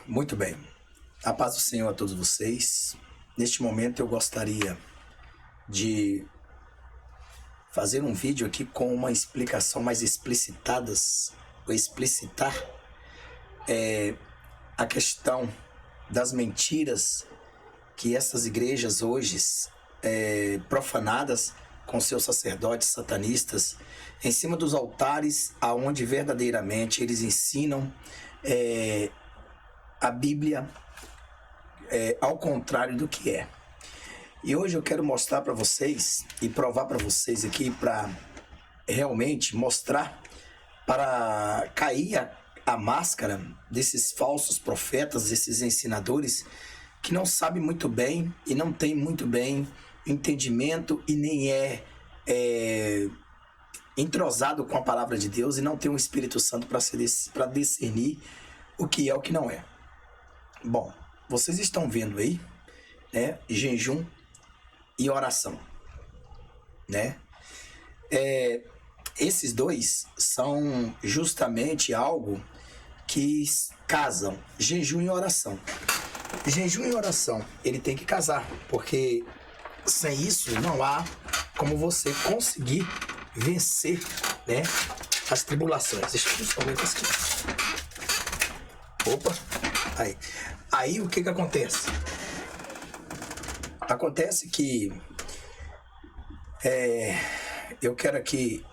Muito bem. A paz do Senhor a todos vocês. Neste momento eu gostaria de fazer um vídeo aqui com uma explicação mais explicitar a questão das mentiras que essas igrejas hoje profanadas com seus sacerdotes satanistas em cima dos altares, aonde verdadeiramente eles ensinam a Bíblia ao contrário do que é. E hoje eu quero mostrar para vocês e provar para vocês aqui, para realmente mostrar, para cair a máscara desses falsos profetas, desses ensinadores que não sabem muito bem e não tem muito bem entendimento e nem entrosado com a palavra de Deus e não tem o Espírito Santo para discernir o que é o que não é. Bom, vocês estão vendo aí, né, jejum e oração, né? Esses dois são justamente algo que casam, jejum e oração. Jejum e oração, ele tem que casar, porque sem isso não há como você conseguir vencer, né, as tribulações. Deixa eu só ver aqui. Opa, aí o que acontece? Acontece que eu quero aqui,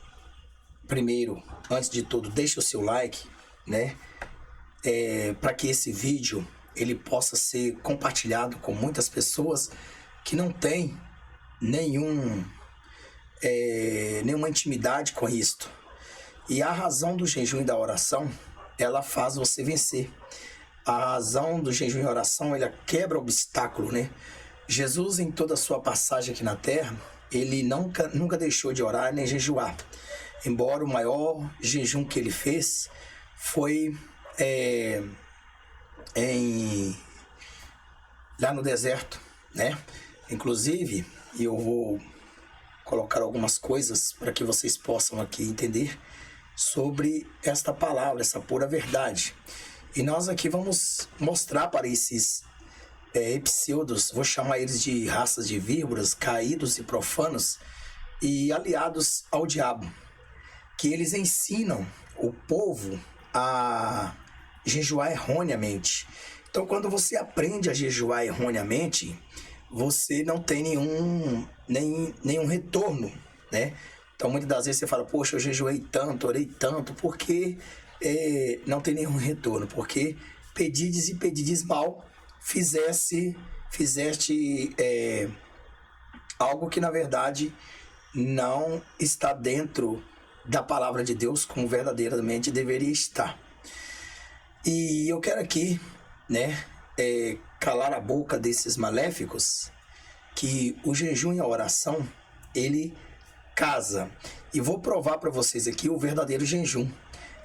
primeiro, antes de tudo, deixe o seu like, né, para que esse vídeo ele possa ser compartilhado com muitas pessoas que não têm nenhuma intimidade com isto. E a razão do jejum e da oração, ela faz você vencer. A razão do jejum e oração, ela quebra obstáculo, né? Jesus, em toda a sua passagem aqui na terra, ele nunca deixou de orar nem jejuar. Embora o maior jejum que ele fez foi lá no deserto, né? Inclusive, eu vou colocar algumas coisas para que vocês possam aqui entender sobre esta palavra, essa pura verdade. E nós aqui vamos mostrar para esses pseudos, vou chamar eles de raças de víboras, caídos e profanos e aliados ao diabo, que eles ensinam o povo a jejuar erroneamente. Então, quando você aprende a jejuar erroneamente, você não tem nenhum retorno, né? Então, muitas das vezes você fala, poxa, eu jejuei tanto, orei tanto, porque não tem nenhum retorno, porque pedides mal, fizeste algo que, na verdade, não está dentro da palavra de Deus como verdadeiramente deveria estar. E eu quero aqui, né, calar a boca desses maléficos, que o jejum e a oração, ele casa. E vou provar para vocês aqui o verdadeiro jejum.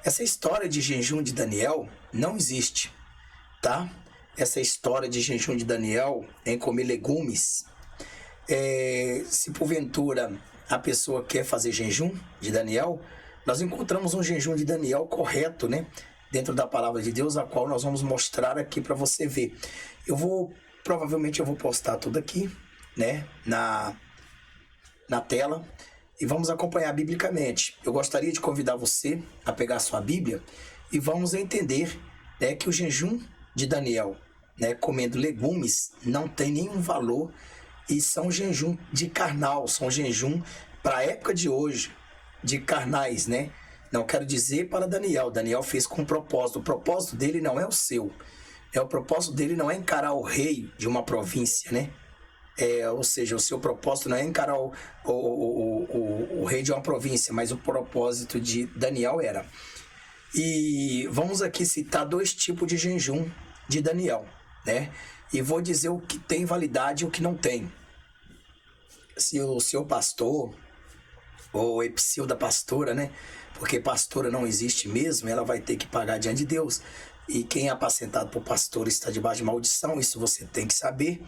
Essa história de jejum de Daniel não existe, tá? Essa história de jejum de Daniel em comer legumes, se porventura a pessoa quer fazer jejum de Daniel, nós encontramos um jejum de Daniel correto, né? Dentro da palavra de Deus, a qual nós vamos mostrar aqui para você ver. Provavelmente eu vou postar tudo aqui, né, na tela, e vamos acompanhar biblicamente. Eu gostaria de convidar você a pegar a sua Bíblia e vamos entender, né, que o jejum de Daniel, né, comendo legumes, não tem nenhum valor e são jejum de carnal, são jejum para a época de hoje, de carnais, né? Não quero dizer para Daniel. Daniel fez com propósito. O propósito dele não é o seu. O propósito dele não é encarar o rei de uma província, né? Ou seja, o seu propósito não é encarar o rei de uma província, mas o propósito de Daniel era. E vamos aqui citar dois tipos de jejum de Daniel, né? E vou dizer o que tem validade e o que não tem. Se o seu pastor, ou epsil da pastora, né? Porque pastora não existe mesmo, ela vai ter que pagar diante de Deus. E quem é apacentado por pastor está debaixo de maldição, isso você tem que saber.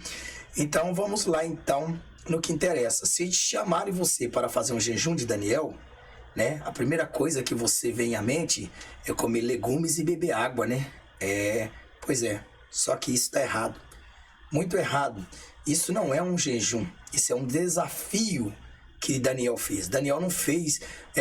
Então vamos lá então no que interessa. Se chamarem você para fazer um jejum de Daniel, né? A primeira coisa que você vem à mente é comer legumes e beber água, né? Pois é, só que isso está errado, muito errado. Isso não é um jejum, isso é um desafio que Daniel fez. Daniel não fez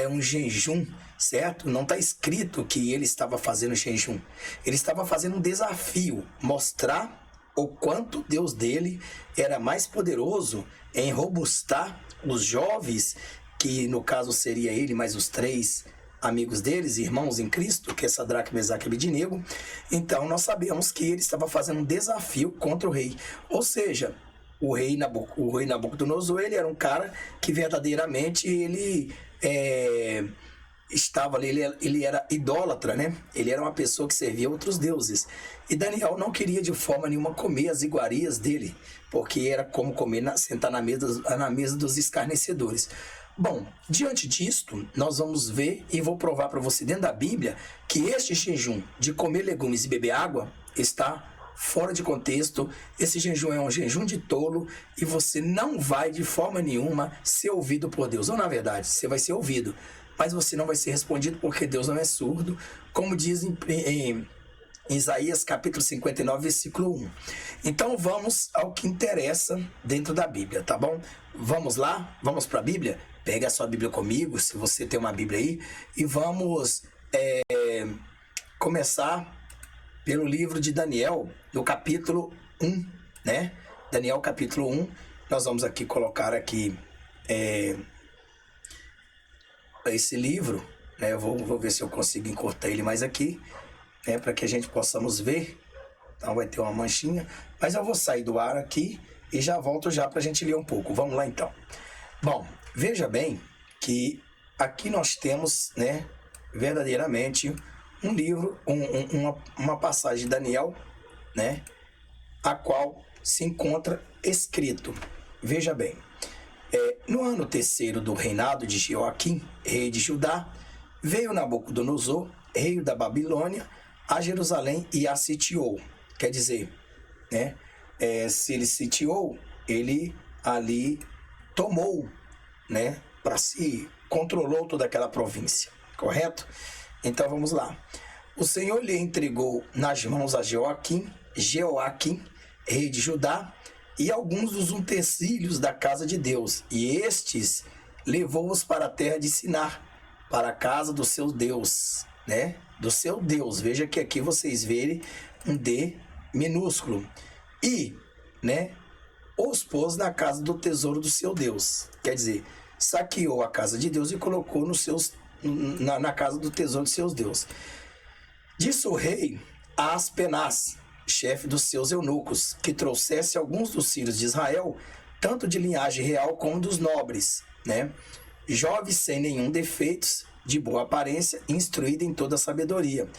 um jejum, certo? Não está escrito que ele estava fazendo jejum. Ele estava fazendo um desafio, mostrar o quanto Deus dele era mais poderoso em robustar os jovens, que no caso seria ele mais os 3 amigos deles, irmãos em Cristo, que é Sadraque, Mesaque e Abednego. Então nós sabemos que ele estava fazendo um desafio contra o rei. Ou seja, o rei Nabucodonosor, ele era um cara que verdadeiramente ele estava ali, ele era idólatra, né? Ele era uma pessoa que servia outros deuses. E Daniel não queria de forma nenhuma comer as iguarias dele, porque era como comer, sentar na mesa dos escarnecedores. Bom, diante disto, nós vamos ver e vou provar para você dentro da Bíblia que este jejum de comer legumes e beber água está fora de contexto. Esse jejum é um jejum de tolo e você não vai de forma nenhuma ser ouvido por Deus. Ou na verdade, você vai ser ouvido, mas você não vai ser respondido porque Deus não é surdo, como diz em Isaías capítulo 59, versículo 1. Então vamos ao que interessa dentro da Bíblia, tá bom? Vamos lá? Vamos para a Bíblia? Pega a sua Bíblia comigo, se você tem uma Bíblia aí, e vamos começar pelo livro de Daniel, no capítulo 1, né? Daniel capítulo 1, nós vamos aqui colocar aqui esse livro, né? Eu vou ver se eu consigo encurtar ele mais aqui, né? Para que a gente possamos ver. Então vai ter uma manchinha, mas eu vou sair do ar aqui e já volto já para a gente ler um pouco. Vamos lá então. Bom, veja bem que aqui nós temos, né, verdadeiramente um livro, uma passagem de Daniel, né, a qual se encontra escrito. Veja bem, no ano 3º do reinado de Joaquim, rei de Judá, veio Nabucodonosor, rei da Babilônia, a Jerusalém e a sitiou. Quer dizer, né, se ele sitiou, ele ali tomou, né, para si, controlou toda aquela província, correto? Então vamos lá. O Senhor lhe entregou nas mãos a Joaquim, rei de Judá, e alguns dos utensílios da casa de Deus, e estes levou-os para a terra de Sinar, para a casa do seu Deus, né? Do seu Deus. Veja que aqui vocês verem um D minúsculo. E, né, os pôs na casa do tesouro do seu Deus. Quer dizer, saqueou a casa de Deus e colocou na casa do tesouro de seus deuses. Disse o rei a Aspenaz, chefe dos seus eunucos, que trouxesse alguns dos filhos de Israel, tanto de linhagem real como dos nobres, né? Jovens sem nenhum defeito, de boa aparência, instruído em toda a sabedoria,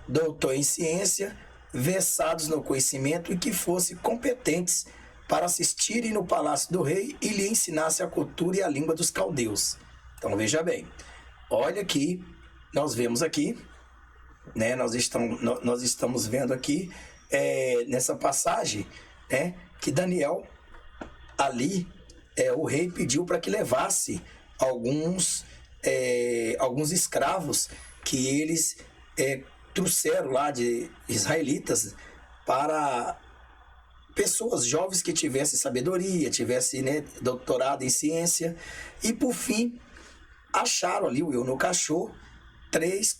doutor em ciência, versados no conhecimento e que fossem competentes para assistirem no palácio do rei e lhe ensinasse a cultura e a língua dos caldeus. Então veja bem, olha aqui, nós vemos aqui, né, nós estamos vendo aqui nessa passagem, né, que Daniel ali, o rei pediu para que levasse alguns escravos que eles trouxeram lá de israelitas, para pessoas jovens que tivessem sabedoria, tivessem, né, doutorado em ciência, e por fim acharam ali, o eunuco achou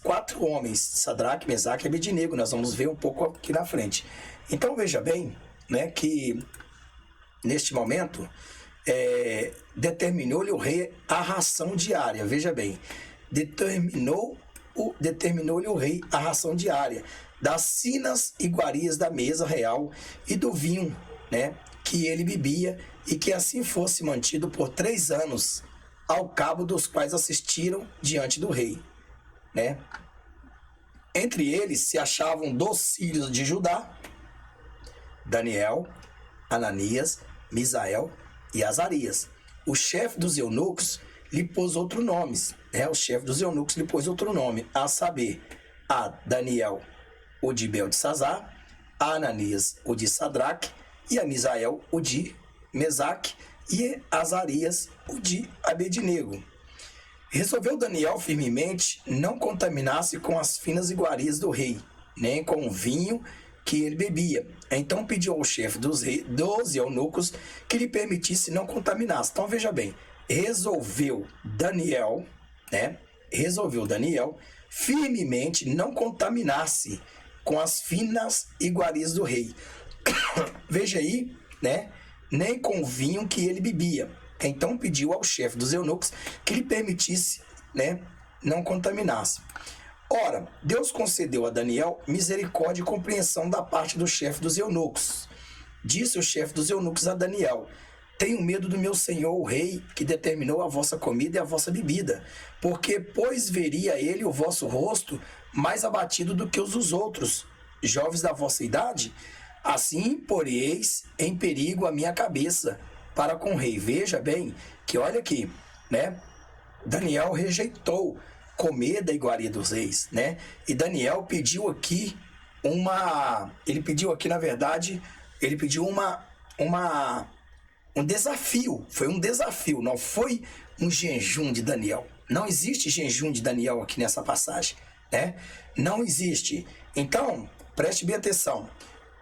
4 homens, Sadraque, Mesaque e Abednego. Nós vamos ver um pouco aqui na frente. Então veja bem, né, que neste momento determinou-lhe o rei a ração diária. Veja bem, determinou-lhe o rei a ração diária das sinas iguarias da mesa real e do vinho, né, que ele bebia, e que assim fosse mantido por 3 anos, ao cabo dos quais assistiram diante do rei, né? Entre eles se achavam 2 filhos de Judá, Daniel, Ananias, Misael e Azarias. O chefe dos eunucos lhe pôs outro nome, né? O chefe dos eunucos lhe pôs outro nome, a saber, a Daniel, o de Beltesazar, a Ananias, o de Sadraque, e a Misael, o de Mesaque, e Azarias, o de Abednego. Resolveu Daniel firmemente não contaminar-se com as finas iguarias do rei, nem com o vinho que ele bebia. Então pediu ao chefe dos eunucos que lhe permitisse não contaminar-se. Então veja bem, resolveu Daniel firmemente não contaminar-se com as finas iguarias do rei. Veja aí, né? Nem com o vinho que ele bebia. Então pediu ao chefe dos eunucos que lhe permitisse, né, não contaminar-se. Ora, Deus concedeu a Daniel misericórdia e compreensão da parte do chefe dos eunucos. Disse o chefe dos eunucos a Daniel: tenho medo do meu senhor, o rei, que determinou a vossa comida e a vossa bebida, porque, pois, veria ele o vosso rosto mais abatido do que os dos outros, jovens da vossa idade. Assim poreis em perigo a minha cabeça para com o rei. Veja bem que, olha aqui, né? Daniel rejeitou comer da iguaria dos reis, né? E Daniel pediu aqui na verdade, ele pediu um desafio. Foi um desafio, não foi um jejum de Daniel. Não existe jejum de Daniel aqui nessa passagem, né? Não existe. Então, preste bem atenção,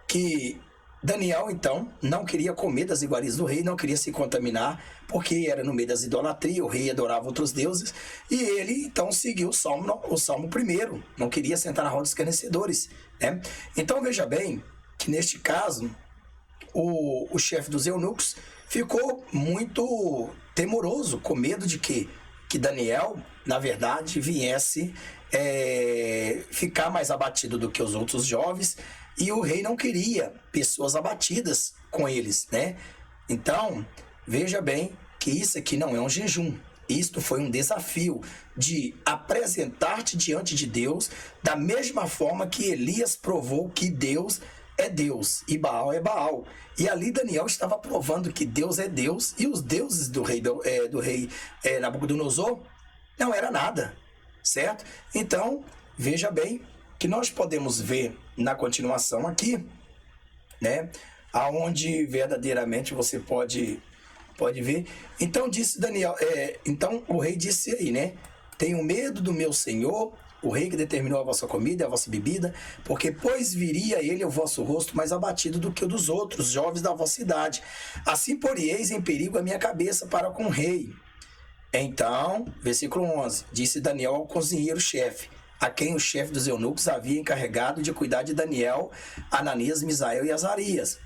que Daniel, então, não queria comer das iguarias do rei, não queria se contaminar, porque era no meio das idolatrias, o rei adorava outros deuses, e ele, então, seguiu o Salmo 1, não queria sentar na roda dos escarnecedores, né? Então, veja bem que, neste caso, o chefe dos eunucos ficou muito temoroso, com medo de que Daniel, na verdade, viesse ficar mais abatido do que os outros jovens, e o rei não queria pessoas abatidas com eles, né? Então, veja bem que isso aqui não é um jejum. Isto foi um desafio de apresentar-te diante de Deus da mesma forma que Elias provou que Deus é Deus e Baal é Baal. E ali Daniel estava provando que Deus é Deus e os deuses do rei Nabucodonosor não era nada, certo? Então, veja bem que nós podemos ver na continuação aqui, né, aonde verdadeiramente você pode ver. Então disse Daniel, então o rei disse aí, né, tenho medo do meu senhor, o rei que determinou a vossa comida e a vossa bebida, porque pois viria ele o vosso rosto mais abatido do que o dos outros jovens da vossa idade. Assim porieis em perigo a minha cabeça para com o rei. Então, versículo 11, disse Daniel ao cozinheiro-chefe, a quem o chefe dos eunucos havia encarregado de cuidar de Daniel, Ananias, Misael e Azarias: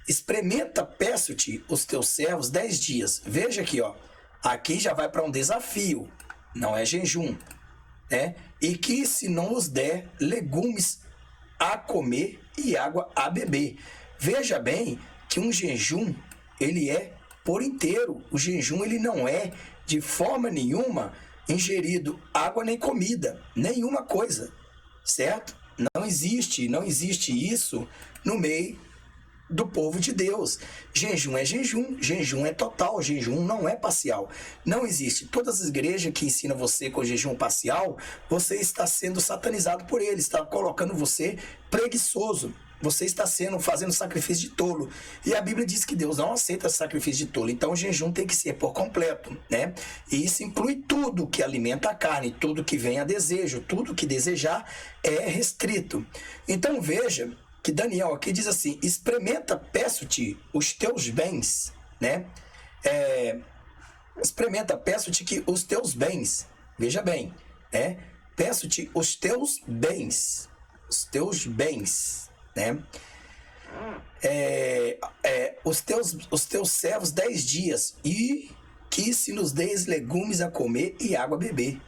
experimenta, peço-te, os teus servos 10 dias. Veja aqui, ó, aqui já vai para um desafio, não é jejum, né? E que se não os der legumes a comer e água a beber. Veja bem que um jejum, ele é por inteiro. O jejum, ele não é de forma nenhuma ingerido água nem comida, nenhuma coisa, certo? Não existe isso no meio do povo de Deus. Jejum é jejum, jejum é total, jejum não é parcial. Não existe. Todas as igrejas que ensinam você com jejum parcial, você está sendo satanizado por eles, está colocando você preguiçoso. Você está fazendo sacrifício de tolo. E a Bíblia diz que Deus não aceita sacrifício de tolo. Então o jejum tem que ser por completo, né? E isso inclui tudo que alimenta a carne, tudo que vem a desejo, tudo que desejar é restrito. Então veja que Daniel aqui diz assim: experimenta, peço-te, os teus bens, né? Experimenta, peço-te que os teus bens, veja bem, né? Peço-te os teus bens, né? Os teus servos 10 dias, e que se nos deis legumes a comer e água a beber.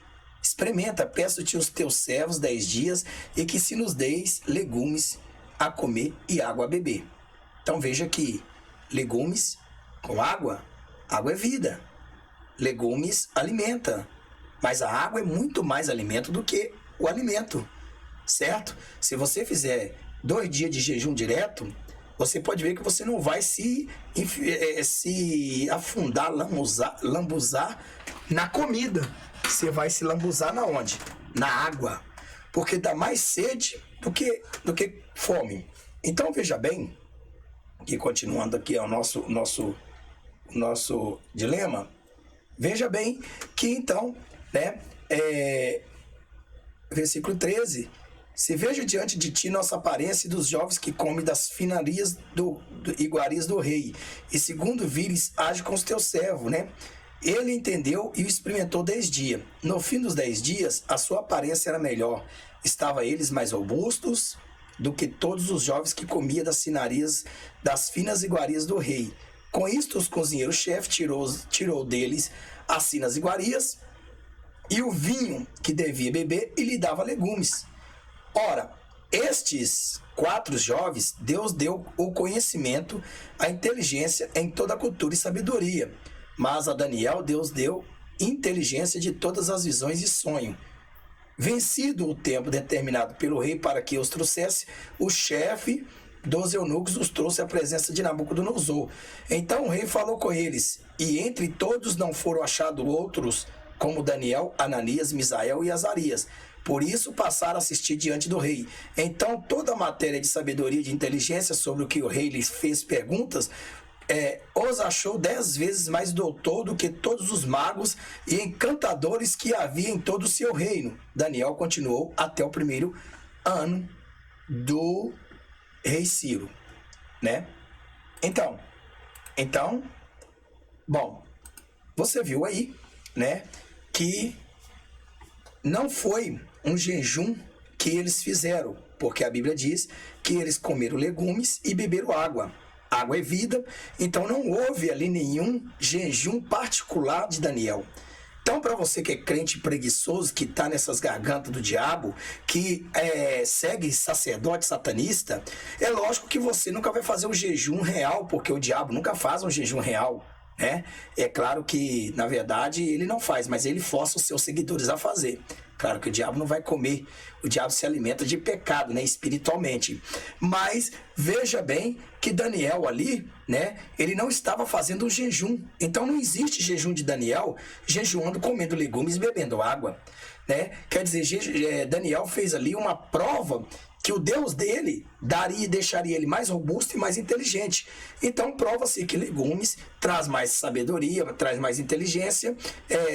Experimenta, peço-te os teus servos 10 dias, e que se nos deis legumes a comer e água a beber. Então veja que legumes com água é vida. Legumes alimenta, mas a água é muito mais alimento do que o alimento, certo? Se você fizer 2 dias de jejum direto, você pode ver que você não vai se afundar, lambuzar na comida. Você vai se lambuzar na onde? Na água. Porque dá mais sede do que fome. Então veja bem, que continuando aqui o nosso dilema, veja bem que então, né, versículo 13, Se vejo diante de ti nossa aparência e dos jovens que comem das finarias iguarias do rei, e segundo vires, age com os teus servos, né? Ele entendeu e o experimentou 10 dias. No fim dos 10 dias, a sua aparência era melhor. Estava eles mais robustos do que todos os jovens que comia das finarias, das finas iguarias do rei. Com isto, os cozinheiros-chefe tirou deles as finas iguarias e o vinho que devia beber e lhe dava legumes. Ora, estes 4 jovens, Deus deu o conhecimento, a inteligência em toda a cultura e sabedoria. Mas a Daniel, Deus deu inteligência de todas as visões e sonho. Vencido o tempo determinado pelo rei para que os trouxesse, o chefe dos eunucos os trouxe à presença de Nabucodonosor. Então o rei falou com eles, e entre todos não foram achados outros, como Daniel, Ananias, Misael e Azarias. Por isso passaram a assistir diante do rei. Então toda a matéria de sabedoria e de inteligência sobre o que o rei lhes fez perguntas, os achou 10 vezes mais doutor do que todos os magos e encantadores que havia em todo o seu reino. Daniel continuou até o primeiro ano do rei Ciro, né? Então, bom, você viu aí, né, que não foi um jejum que eles fizeram, porque a Bíblia diz que eles comeram legumes e beberam água. Água é vida, então não houve ali nenhum jejum particular de Daniel. Então, para você que é crente preguiçoso, que está nessas gargantas do diabo, que segue sacerdote satanista, é lógico que você nunca vai fazer um jejum real, porque o diabo nunca faz um jejum real, né? É claro que, na verdade, ele não faz, mas ele força os seus seguidores a fazer. Claro que o diabo não vai comer, o diabo se alimenta de pecado, né, espiritualmente. Mas veja bem que Daniel ali, né, ele não estava fazendo um jejum. Então não existe jejum de Daniel jejuando, comendo legumes e bebendo água, né? Quer dizer, Daniel fez ali uma prova que o Deus dele daria e deixaria ele mais robusto e mais inteligente. Então prova-se que legumes traz mais sabedoria, traz mais inteligência,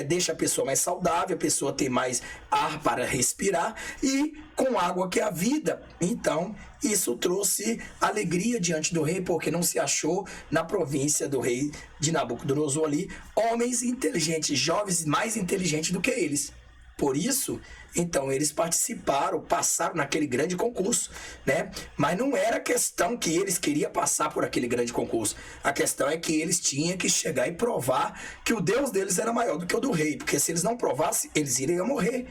deixa a pessoa mais saudável, a pessoa tem mais ar para respirar, e com água que é a vida. Então isso trouxe alegria diante do rei, porque não se achou na província do rei de Nabucodonosor ali homens inteligentes, jovens mais inteligentes do que eles. Por isso, então, eles passaram naquele grande concurso, né? Mas não era questão que eles queriam passar por aquele grande concurso. A questão é que eles tinham que chegar e provar que o Deus deles era maior do que o do rei, porque se eles não provassem, eles iriam morrer.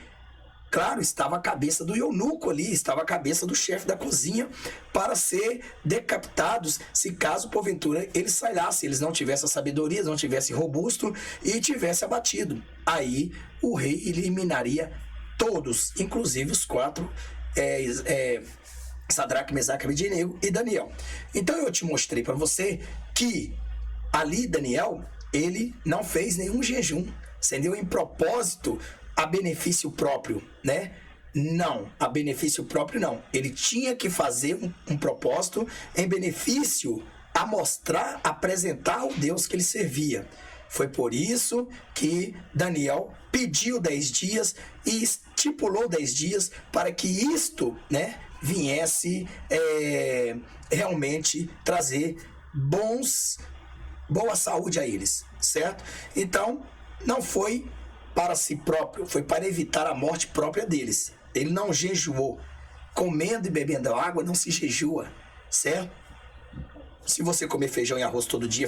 Claro, estava a cabeça do eunuco ali, estava a cabeça do chefe da cozinha para ser decapitados, se caso, porventura, eles sairassem, eles não tivessem a sabedoria, não tivessem robusto e tivessem abatido. Aí o rei eliminaria todos, inclusive os 4, Sadraque, Mesaque, Abednego e Daniel. Então eu te mostrei para você que ali Daniel, ele não fez nenhum jejum, entendeu? Em propósito, a benefício próprio, né? Não, a benefício próprio não. Ele tinha que fazer um propósito em benefício a mostrar, apresentar o Deus que ele servia. Foi por isso que Daniel pediu 10 dias e estipulou 10 dias para que isto, né, viesse realmente trazer boa saúde a eles, certo? Então, não foi para si próprio, foi para evitar a morte própria deles. Ele não jejuou. Comendo e bebendo água não se jejua, certo? Se você comer feijão e arroz todo dia,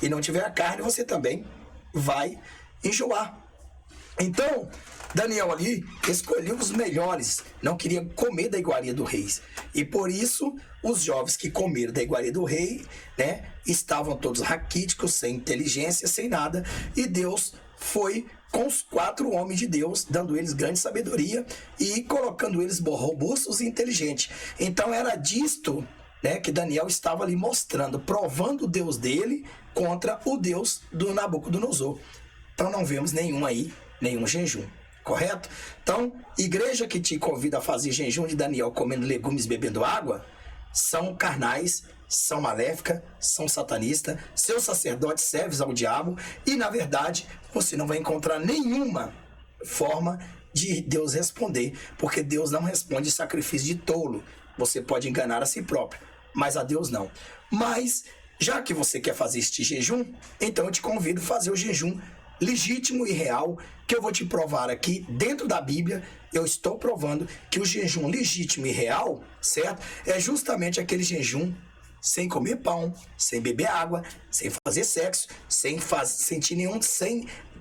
e não tiver a carne, você também vai enjoar. Então, Daniel ali escolheu os melhores, não queria comer da iguaria do rei. E por isso, os jovens que comeram da iguaria do rei, né, estavam todos raquíticos, sem inteligência, sem nada, e Deus foi com os 4 homens de Deus, dando eles grande sabedoria e colocando eles robustos e inteligentes. Então era disto, né, que Daniel estava ali mostrando, provando o Deus dele contra o Deus do Nabucodonosor. Então não vemos nenhum jejum, correto? Então, igreja que te convida a fazer jejum de Daniel comendo legumes, bebendo água, são carnais, são maléficas, são satanistas, seus sacerdotes servem ao diabo, e na verdade você não vai encontrar nenhuma forma de Deus responder, porque Deus não responde sacrifício de tolo. Você pode enganar a si próprio, mas a Deus não. Mas, já que você quer fazer este jejum, então eu te convido a fazer o jejum legítimo e real, que eu vou te provar aqui dentro da Bíblia. Eu estou provando que o jejum legítimo e real, certo? É justamente aquele jejum sem comer pão, sem beber água, sem fazer sexo, sem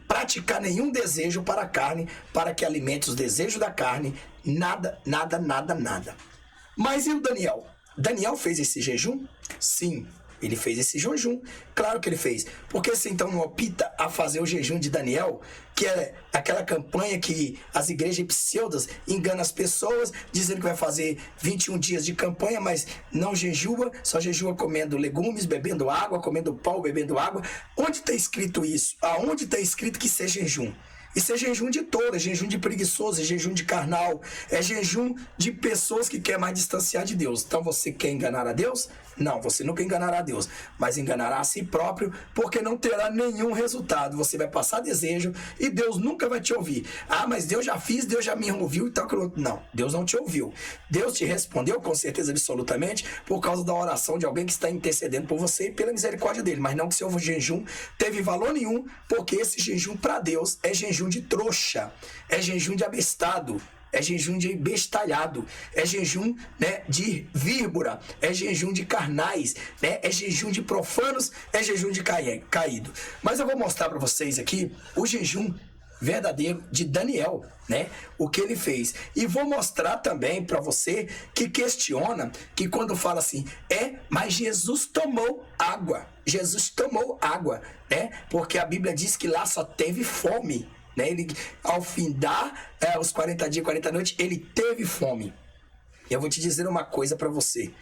praticar nenhum desejo para a carne, para que alimente os desejos da carne, nada, nada, nada, nada. Mas e o Daniel? Daniel fez esse jejum? Sim, ele fez esse jejum. Claro que ele fez. Por que você então não opta a fazer o jejum de Daniel, que é aquela campanha que as igrejas pseudas enganam as pessoas, dizendo que vai fazer 21 dias de campanha, mas não jejua, só jejua comendo legumes, bebendo água, comendo pão, bebendo água. Onde está escrito isso? Aonde está escrito que isso é jejum? Isso é jejum de tolo, é jejum de preguiçoso, é jejum de carnal, é jejum de pessoas que querem mais distanciar de Deus. Então você quer enganar a Deus? Não, você nunca enganará a Deus, mas enganará a si próprio, porque não terá nenhum resultado. Você vai passar desejo e Deus nunca vai te ouvir. Ah, mas Deus já fiz, Deus já me ouviu e tal. Não, Deus não te ouviu. Deus te respondeu com certeza absolutamente por causa da oração de alguém que está intercedendo por você e pela misericórdia dele, mas não que seu jejum teve valor nenhum, porque esse jejum para Deus é jejum de trouxa, é jejum de abestado, é jejum de bestalhado, é jejum, né, de víbora, é jejum de carnais, né, é jejum de profanos, é jejum de caído. Mas eu vou mostrar para vocês aqui o jejum verdadeiro de Daniel, né? O que ele fez. E vou mostrar também para você que questiona, que quando fala assim, mas Jesus tomou água. Jesus tomou água, né? Porque a Bíblia diz que lá só teve fome, né? Ele, ao findar os 40 dias e 40 noites, ele teve fome. E eu vou te dizer uma coisa para você.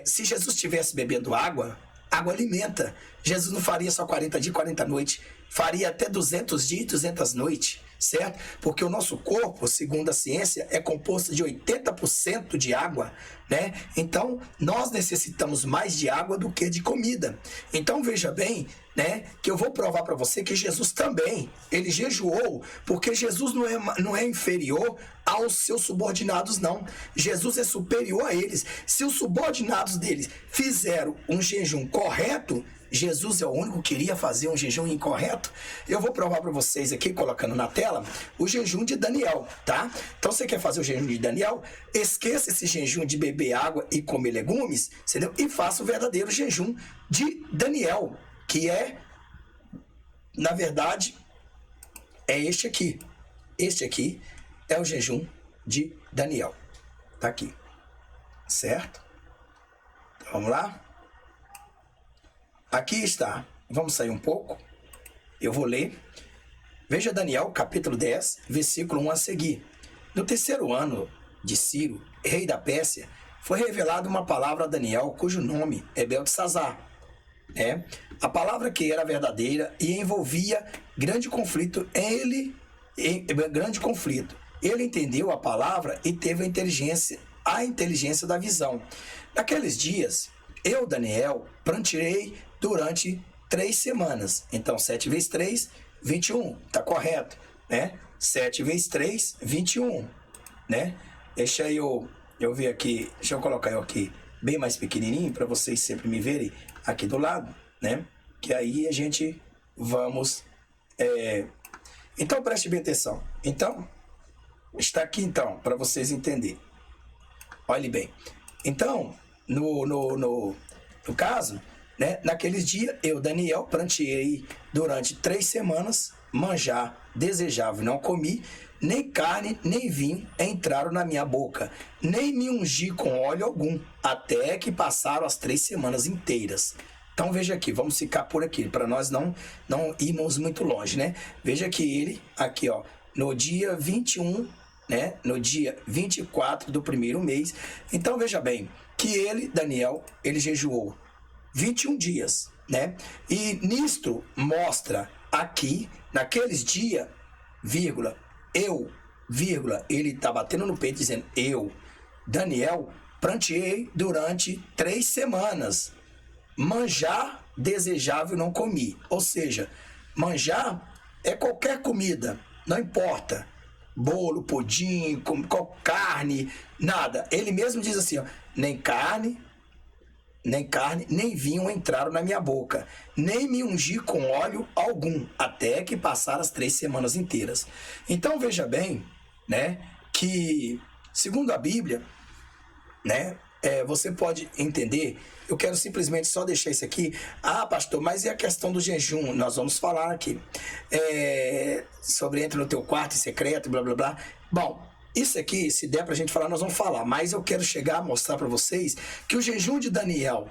Se Jesus estivesse bebendo água, água alimenta. Jesus não faria só 40 dias e 40 noites, faria até 200 dias e 200 noites, certo? Porque o nosso corpo, segundo a ciência, é composto de 80% de água, né? Então, nós necessitamos mais de água do que de comida. Então, veja bem, né, que eu vou provar para você que Jesus também, ele jejuou, porque Jesus não é inferior aos seus subordinados, não. Jesus é superior a eles. Se os subordinados deles fizeram um jejum correto, Jesus é o único que iria fazer um jejum incorreto. Eu vou provar para vocês aqui, colocando na tela, o jejum de Daniel, tá? Então, você quer fazer o jejum de Daniel? Esqueça esse jejum de beber água e comer legumes, entendeu? E faça o verdadeiro jejum de Daniel, que na verdade, é este aqui. Este aqui é o jejum de Daniel. Tá aqui. Certo? Então, vamos lá? Aqui está. Vamos sair um pouco. Eu vou ler. Veja Daniel, capítulo 10, versículo 1 a seguir. No terceiro ano de Ciro, rei da Pérsia, foi revelada uma palavra a Daniel, cujo nome é Beltesazar. A palavra que era verdadeira e envolvia grande conflito. Ele entendeu a palavra e teve a inteligência da visão. Naqueles dias, eu, Daniel, pranteei durante 3 semanas. Então, 7 vezes 3, 21. Tá correto, né? 7 vezes 3, 21, né? Deixa eu ver aqui. Deixa eu colocar eu aqui bem mais pequenininho para vocês sempre me verem aqui do lado, né? Que aí a gente vamos... Então, preste bem atenção. Então, está aqui então, para vocês entenderem. Olhe bem. Então, no caso, né, naqueles dias, eu, Daniel, pranteei durante 3 semanas, manjar desejável não comi, nem carne, nem vinho entraram na minha boca, nem me ungi com óleo algum, até que passaram as 3 semanas inteiras. Então veja aqui, vamos ficar por aqui, para nós não irmos muito longe, né? Veja que ele, aqui ó, no dia 21, né? No dia 24 do primeiro mês. Então veja bem, que ele, Daniel, ele jejuou 21 dias, né? E nisto mostra aqui, naqueles dias, vírgula, ele tá batendo no peito dizendo, eu, Daniel, pranteei durante 3 semanas. Manjar desejável não comi. Ou seja, manjar é qualquer comida, não importa. bolo, pudim, com carne, nada. Ele mesmo diz assim, ó, nem carne, nem vinho entraram na minha boca, nem me ungi com óleo algum, até que passaram as 3 semanas inteiras. Então veja bem, né, que segundo a Bíblia, né, você pode entender. Eu quero simplesmente só deixar isso aqui. Ah, pastor, mas e a questão do jejum? Nós vamos falar aqui sobre entra no teu quarto em secreto, blá blá blá. Bom, isso aqui, se der pra gente falar, nós vamos falar. Mas eu quero chegar a mostrar para vocês que o jejum de Daniel,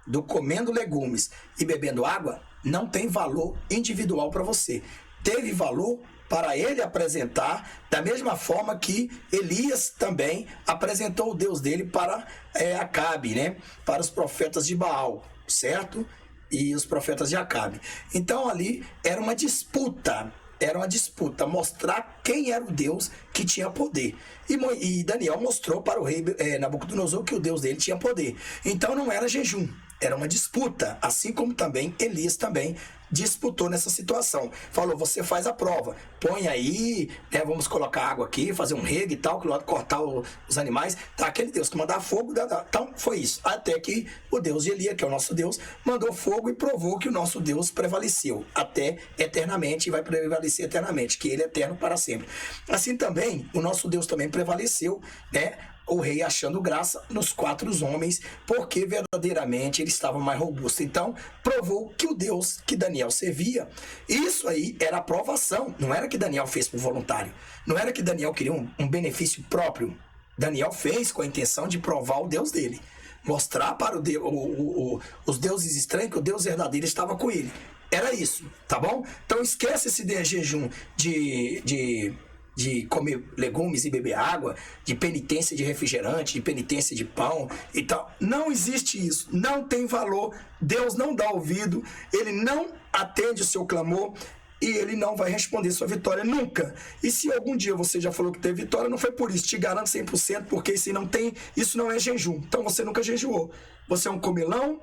do comendo legumes e bebendo água, não tem valor individual para você. Teve valor para ele apresentar, da mesma forma que Elias também apresentou o Deus dele para Acabe, né? Para os profetas de Baal, certo? E os profetas de Acabe. Então ali era uma disputa, mostrar quem era o Deus que tinha poder. E Daniel mostrou para o rei Nabucodonosor que o Deus dele tinha poder. Então não era jejum, era uma disputa, assim como também Elias também disputou nessa situação. Falou, você faz a prova, põe aí, vamos colocar água aqui, fazer um rego e tal, cortar os animais, tá? Aquele Deus que mandar fogo, então foi isso. Até que o Deus de Elias, que é o nosso Deus, mandou fogo e provou que o nosso Deus prevaleceu até eternamente e vai prevalecer eternamente, que ele é eterno para sempre. Assim também, o nosso Deus também prevaleceu, né? O rei achando graça nos 4 homens, porque verdadeiramente ele estava mais robusto. Então, provou que o Deus que Daniel servia, isso aí era aprovação. Não era que Daniel fez por voluntário. Não era que Daniel queria um benefício próprio. Daniel fez com a intenção de provar o Deus dele. Mostrar para os deuses estranhos que o Deus verdadeiro estava com ele. Era isso, tá bom? Então, esquece esse jejum de comer legumes e beber água, de penitência de refrigerante, de penitência de pão e tal. Não existe isso, não tem valor. Deus não dá ouvido, ele não atende o seu clamor e ele não vai responder sua vitória nunca. E se algum dia você já falou que teve vitória, não foi por isso, te garanto 100%, porque se não tem, isso não é jejum. Então você nunca jejuou. Você é um comelão,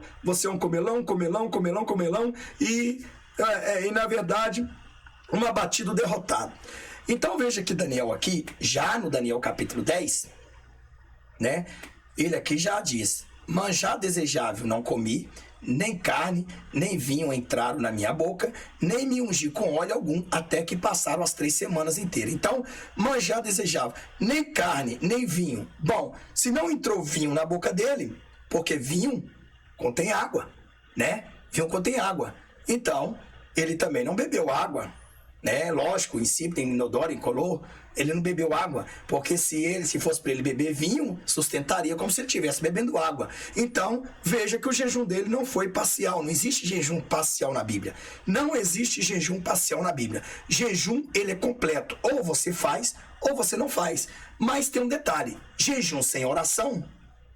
e na verdade, um abatido derrotado. Então veja que Daniel aqui, já no Daniel capítulo 10, né? Ele aqui já diz, manjar desejável não comi, nem carne, nem vinho entraram na minha boca, nem me ungi com óleo algum, até que passaram as 3 semanas inteiras. Então, manjar desejável, nem carne, nem vinho. Bom, se não entrou vinho na boca dele, porque vinho contém água, né? Vinho contém água. Então, ele também não bebeu água, né? Lógico, insípido, inodoro, incolor, ele não bebeu água, porque se fosse para ele beber vinho, sustentaria como se ele estivesse bebendo água. Então, veja que o jejum dele não foi parcial, não existe jejum parcial na Bíblia. Não existe jejum parcial na Bíblia. Jejum, ele é completo, ou você faz, ou você não faz. Mas tem um detalhe, jejum sem oração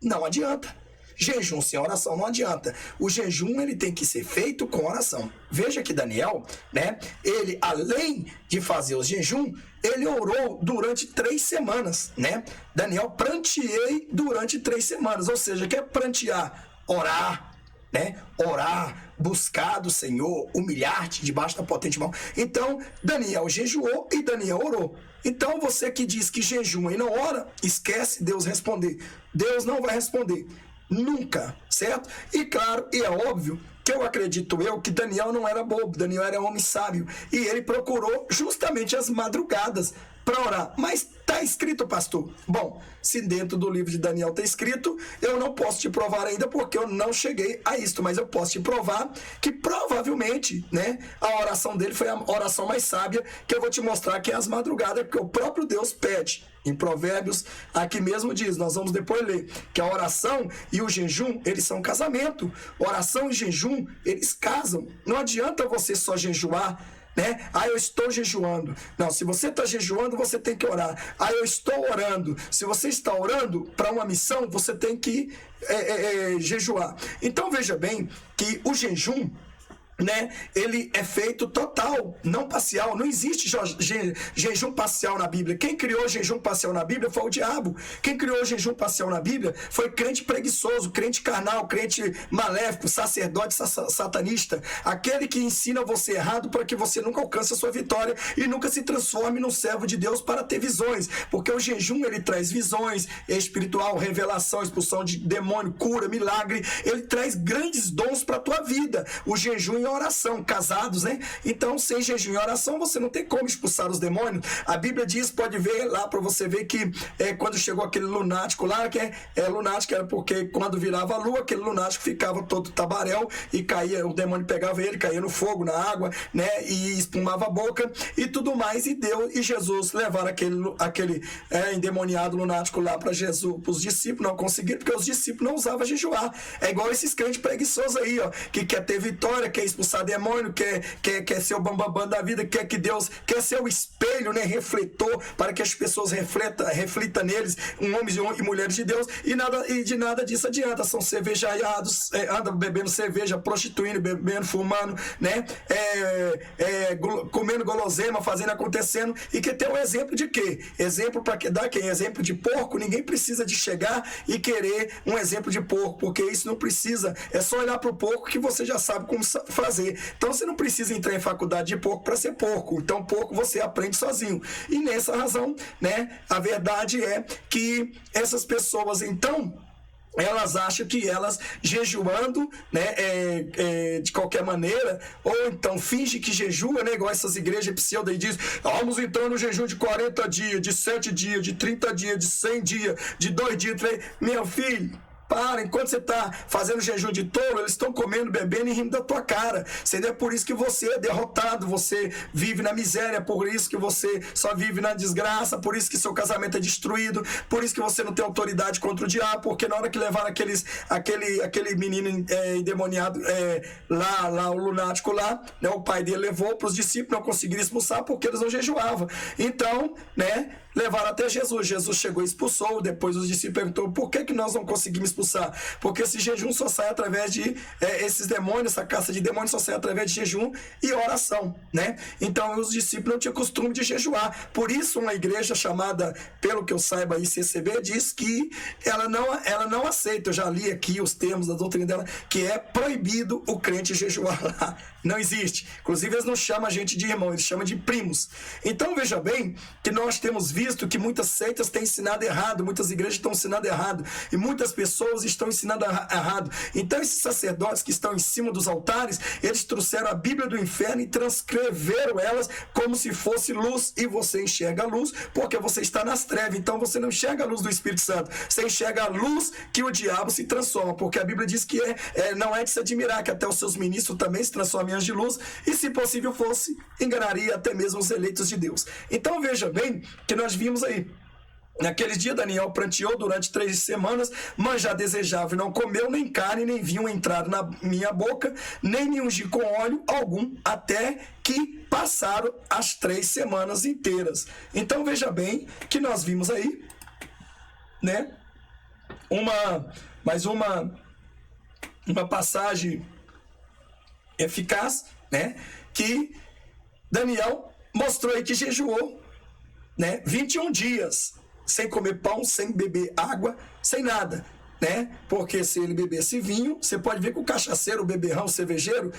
não adianta. Jejum sem oração não adianta. O jejum, ele tem que ser feito com oração. Veja que Daniel, né, ele, além de fazer o jejum, ele orou durante 3 semanas, né? Daniel, pranteei durante 3 semanas. Ou seja, quer prantear? Orar, né? Orar, buscar do Senhor, humilhar-te debaixo da potente mão. Então, Daniel jejuou e Daniel orou. Então, você que diz que jejuma e não ora, esquece Deus responder. Deus não vai responder. Nunca, certo? E claro, e é óbvio que eu acredito que Daniel não era bobo, Daniel era homem sábio, e ele procurou justamente as madrugadas para orar. Mas está escrito, pastor? Bom, se dentro do livro de Daniel está escrito, eu não posso te provar ainda porque eu não cheguei a isto, mas eu posso te provar que provavelmente, né, a oração dele foi a oração mais sábia, que eu vou te mostrar que é as madrugadas, porque o próprio Deus pede. Em Provérbios, aqui mesmo diz, nós vamos depois ler, que a oração e o jejum, eles são casamento. Oração e jejum, eles casam. Não adianta você só jejuar, né? Ah, eu estou jejuando. Não, se você está jejuando, você tem que orar. Ah, eu estou orando. Se você está orando para uma missão, você tem que jejuar. Então, veja bem que o jejum, né, ele é feito total, não parcial. Não existe jejum parcial na Bíblia. Quem criou jejum parcial na Bíblia foi o diabo. Quem criou jejum parcial na Bíblia foi crente preguiçoso, crente carnal, crente maléfico, sacerdote satanista, aquele que ensina você errado para que você nunca alcance a sua vitória e nunca se transforme num servo de Deus para ter visões, porque o jejum ele traz visões espiritual, revelação, expulsão de demônio, cura, milagre. Ele traz grandes dons para a tua vida. O jejum e oração, casados, né? Então, sem jejum e oração, você não tem como expulsar os demônios. A Bíblia diz, pode ver lá para você ver que quando chegou aquele lunático lá, que lunático era porque quando virava a lua, aquele lunático ficava todo tabaréu e caía, o demônio pegava ele, caía no fogo, na água, né? E espumava a boca e tudo mais. E Deus e Jesus levaram aquele endemoniado lunático lá para Jesus, para os discípulos, não conseguiram, porque os discípulos não usavam jejuar. É igual esses crentes preguiçosos aí, ó, que quer ter vitória, quer expulsar demônio, quer ser o bambambam da vida, quer que Deus, quer ser o espelho, né, refletor, para que as pessoas reflitam neles, homens e mulheres de Deus, e de nada disso adianta. São cervejaiados, andam bebendo cerveja, prostituindo, bebendo, fumando, né, comendo gulosema, fazendo, acontecendo, e que tem um exemplo de quê? Exemplo para dar quem? Exemplo de porco. Ninguém precisa de chegar e querer um exemplo de porco, porque isso não precisa, é só olhar para o porco que você já sabe como fazer. Então você não precisa entrar em faculdade de porco para ser porco. Então porco você aprende sozinho. E nessa razão, né, a verdade é que essas pessoas, então, elas acham que elas jejuando, né, de qualquer maneira, ou então finge que jejua, né, igual essas igrejas pseudo e diz, vamos então no jejum de 40 dias, de 7 dias, de 30 dias, de 100 dias, de 2 dias, 3... Meu filho, para, enquanto você está fazendo jejum de touro, eles estão comendo, bebendo e rindo da tua cara. É por isso que você é derrotado, você vive na miséria, por isso que você só vive na desgraça, por isso que seu casamento é destruído, por isso que você não tem autoridade contra o diabo, porque na hora que levaram aquele menino endemoniado lá, o lunático lá, né, o pai dele levou para os discípulos, não conseguiram expulsar porque eles não jejuavam. Então, né, levaram até Jesus. Jesus chegou e expulsou. Depois os discípulos perguntaram, por que nós não conseguimos expulsar? Porque esse jejum só sai através de esses demônios, essa caça de demônios só sai através de jejum e oração, né? Então os discípulos não tinham costume de jejuar. Por isso uma igreja chamada, pelo que eu saiba, ICCB, diz que ela não aceita. Eu já li aqui os termos da doutrina dela, que é proibido o crente jejuar lá. Não existe. Inclusive eles não chamam a gente de irmão, eles chamam de primos. Então veja bem que nós temos visto que muitas seitas têm ensinado errado, muitas igrejas estão ensinando errado, e muitas pessoas estão ensinando errado. Então esses sacerdotes que estão em cima dos altares, eles trouxeram a Bíblia do inferno e transcreveram elas como se fosse luz, e você enxerga a luz porque você está nas trevas. Então você não enxerga a luz do Espírito Santo, você enxerga a luz que o diabo se transforma, porque a Bíblia diz que não é de se admirar que até os seus ministros também se transformam em anjos de luz, e se possível fosse, enganaria até mesmo os eleitos de Deus. Então veja bem que nós vimos aí, naqueles dias Daniel pranteou durante 3 semanas, mas já desejava e não comeu nem carne, nem vinho entrar na minha boca, nem me ungi com óleo algum, até que passaram as 3 semanas inteiras. Então veja bem que nós vimos aí, né, mais uma passagem eficaz, né, que Daniel mostrou aí que jejuou, né, 21 dias sem comer pão, sem beber água, sem nada, né? Porque se ele bebesse vinho, você pode ver que o cachaceiro, o beberrão, o cervejeiro,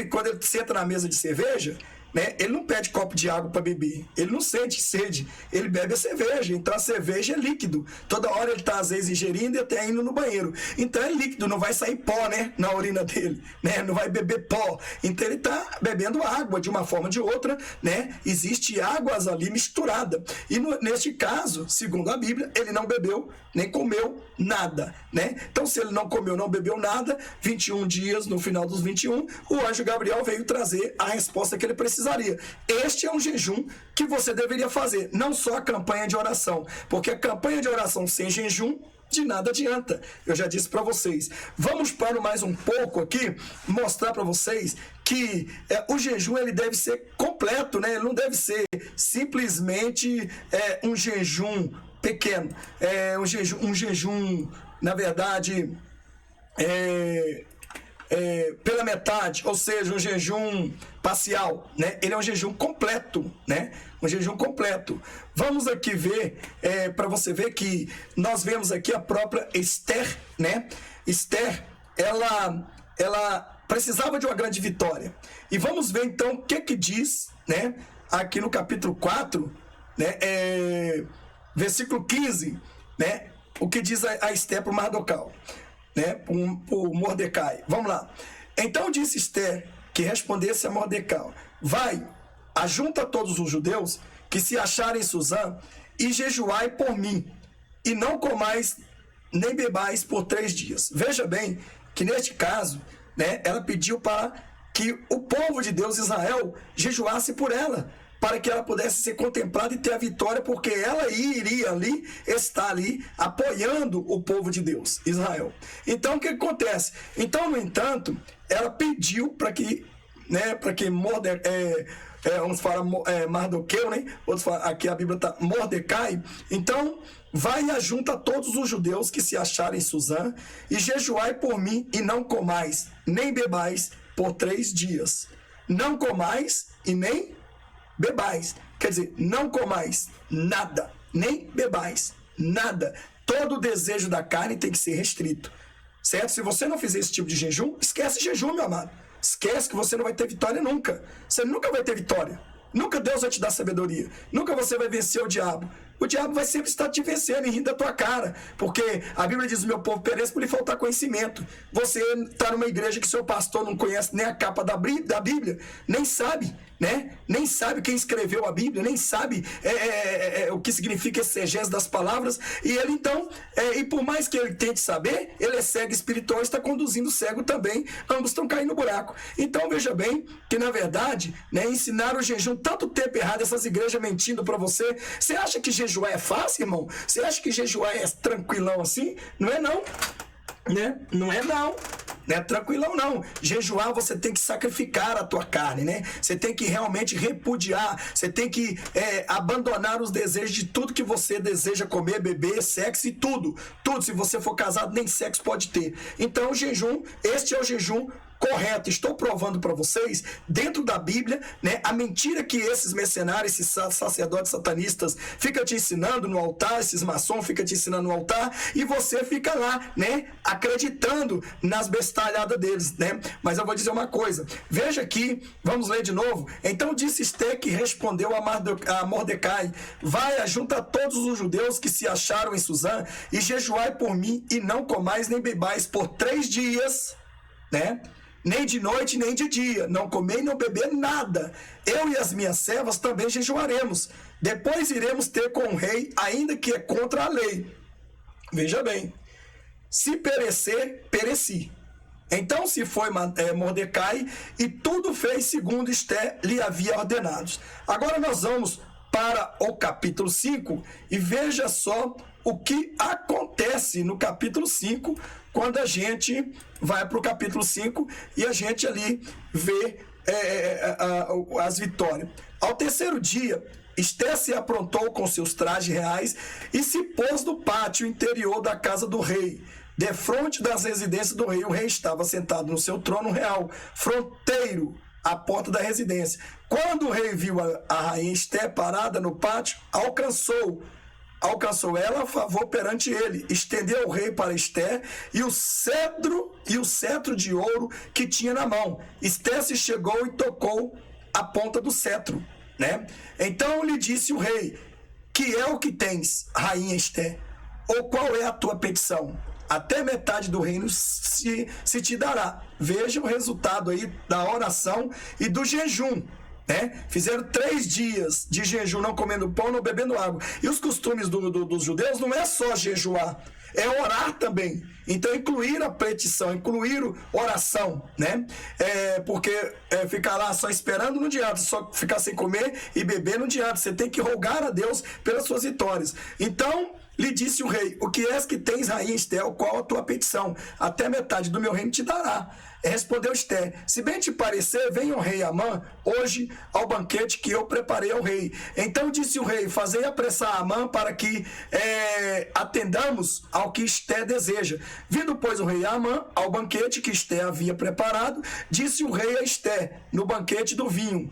quando ele senta na mesa de cerveja, né, ele não pede copo de água para beber, ele não sente sede, ele bebe a cerveja. Então a cerveja é líquido, toda hora ele está às vezes ingerindo e até indo no banheiro, então é líquido, não vai sair pó, né, na urina dele, né, não vai beber pó, então ele está bebendo água de uma forma ou de outra, né, existe águas ali misturada, e neste caso, segundo a Bíblia, ele não bebeu nem comeu nada, né? Então se ele não comeu, não bebeu nada, 21 dias, no final dos 21, o anjo Gabriel veio trazer a resposta que ele precisaria. Este é um jejum que você deveria fazer, não só a campanha de oração, porque a campanha de oração sem jejum de nada adianta. Eu já disse para vocês. Vamos para mais um pouco aqui, mostrar para vocês que o jejum ele deve ser completo, né? Ele não deve ser simplesmente um jejum pequeno, um jejum, na verdade, pela metade, ou seja, um jejum parcial, né? Ele é um jejum completo, né? Um jejum completo. Vamos aqui ver, para você ver que nós vemos aqui a própria Esther, né? Esther, ela precisava de uma grande vitória. E vamos ver então o que diz, né? Aqui no capítulo 4, né? Versículo 15, né? O que diz a Esther para o Mardocal, né? Para o Mordecai. Vamos lá. Então disse Esther que respondesse a Mordecai: vai, ajunta todos os judeus que se acharem em Suzã e jejuai por mim, e não comais nem bebais por 3 dias. Veja bem que neste caso, né, ela pediu para que o povo de Deus, Israel, jejuasse por ela, para que ela pudesse ser contemplada e ter a vitória, porque ela iria ali, estar ali, apoiando o povo de Deus, Israel. Então, o que acontece? Então, no entanto, ela pediu para que, né, uns falam Mardoqueu, né? Outros falam, aqui a Bíblia está Mordecai. Então, vai e ajunta todos os judeus que se acharem em Suzã, e jejuai por mim, e não comais, nem bebais por 3 dias. Não comais e nem bebais. Quer dizer, não comais nada, nem bebais nada. Todo o desejo da carne tem que ser restrito, certo? Se você não fizer esse tipo de jejum, esquece jejum, meu amado. Esquece que você não vai ter vitória nunca. Você nunca vai ter vitória. Nunca Deus vai te dar sabedoria. Nunca você vai vencer o diabo. O diabo vai sempre estar te vencendo e rindo da tua cara. Porque a Bíblia diz: o meu povo perece por lhe faltar conhecimento. Você está numa igreja que seu pastor não conhece nem a capa da Bíblia, nem sabe, né? Nem sabe quem escreveu a Bíblia, nem sabe o que significa exegese das palavras. E ele então, e por mais que ele tente saber, ele é cego espiritual e está conduzindo o cego também. Ambos estão caindo no buraco. Então veja bem que na verdade, né, ensinaram o jejum tanto tempo errado, essas igrejas mentindo para você. Você acha que jejuar é fácil, irmão? Você acha que jejuar é tranquilão assim? Não é não, né? Não é não. Não é tranquilão não. Jejuar, você tem que sacrificar a tua carne, né? Você tem que realmente repudiar, você tem que abandonar os desejos de tudo que você deseja comer, beber, sexo e tudo. Tudo, se você for casado, nem sexo pode ter. Então o jejum, este é o jejum correto. Estou provando para vocês, dentro da Bíblia, né, a mentira que esses mercenários, esses sacerdotes satanistas ficam te ensinando no altar, esses maçons ficam te ensinando no altar, e você fica lá, né, acreditando nas bestalhadas deles, né? Mas eu vou dizer uma coisa, veja aqui, vamos ler de novo. Então disse Esther, que respondeu a Mordecai: vai, ajunta todos os judeus que se acharam em Suzã, e jejuai por mim, e não comais nem bebais por 3 dias, né? Nem de noite, nem de dia, não comer e não beber nada. Eu e as minhas servas também jejuaremos. Depois iremos ter com o rei, ainda que é contra a lei. Veja bem, se perecer, pereci. Então se foi Mordecai, e tudo fez segundo Esther lhe havia ordenado. Agora nós vamos para o capítulo 5, e veja só o que acontece no capítulo 5, quando a gente vai para o capítulo 5 e a gente ali vê as vitórias. Ao 3º dia, Esther se aprontou com seus trajes reais e se pôs no pátio interior da casa do rei, defronte das residências do rei. O rei estava sentado no seu trono real, fronteiro à porta da residência. Quando o rei viu a rainha Esther parada no pátio, alcançou ela a favor perante ele, estendeu o rei para Esther e o cetro de ouro que tinha na mão. Esther se chegou e tocou a ponta do cetro, né? Então lhe disse o rei: que é o que tens, rainha Esther? Ou qual é a tua petição? Até metade do reino se te dará. Veja o resultado aí da oração e do jejum, né? Fizeram 3 dias de jejum, não comendo pão, não bebendo água. E os costumes dos judeus não é só jejuar, é orar também. Então incluir a petição, incluir oração, né? Porque ficar lá só esperando não adianta, só ficar sem comer e beber não adianta. Você tem que rogar a Deus pelas suas vitórias. Então Lhe disse o rei: o que és que tens, rainha Ester? Qual a tua petição? Até metade do meu reino te dará. Respondeu Ester: se bem te parecer, venha o rei Amã hoje ao banquete que eu preparei ao rei. Então disse o rei: fazei apressar Amã para que atendamos ao que Ester deseja. Vindo, pois, o rei Amã ao banquete que Ester havia preparado, disse o rei a Ester, no banquete do vinho: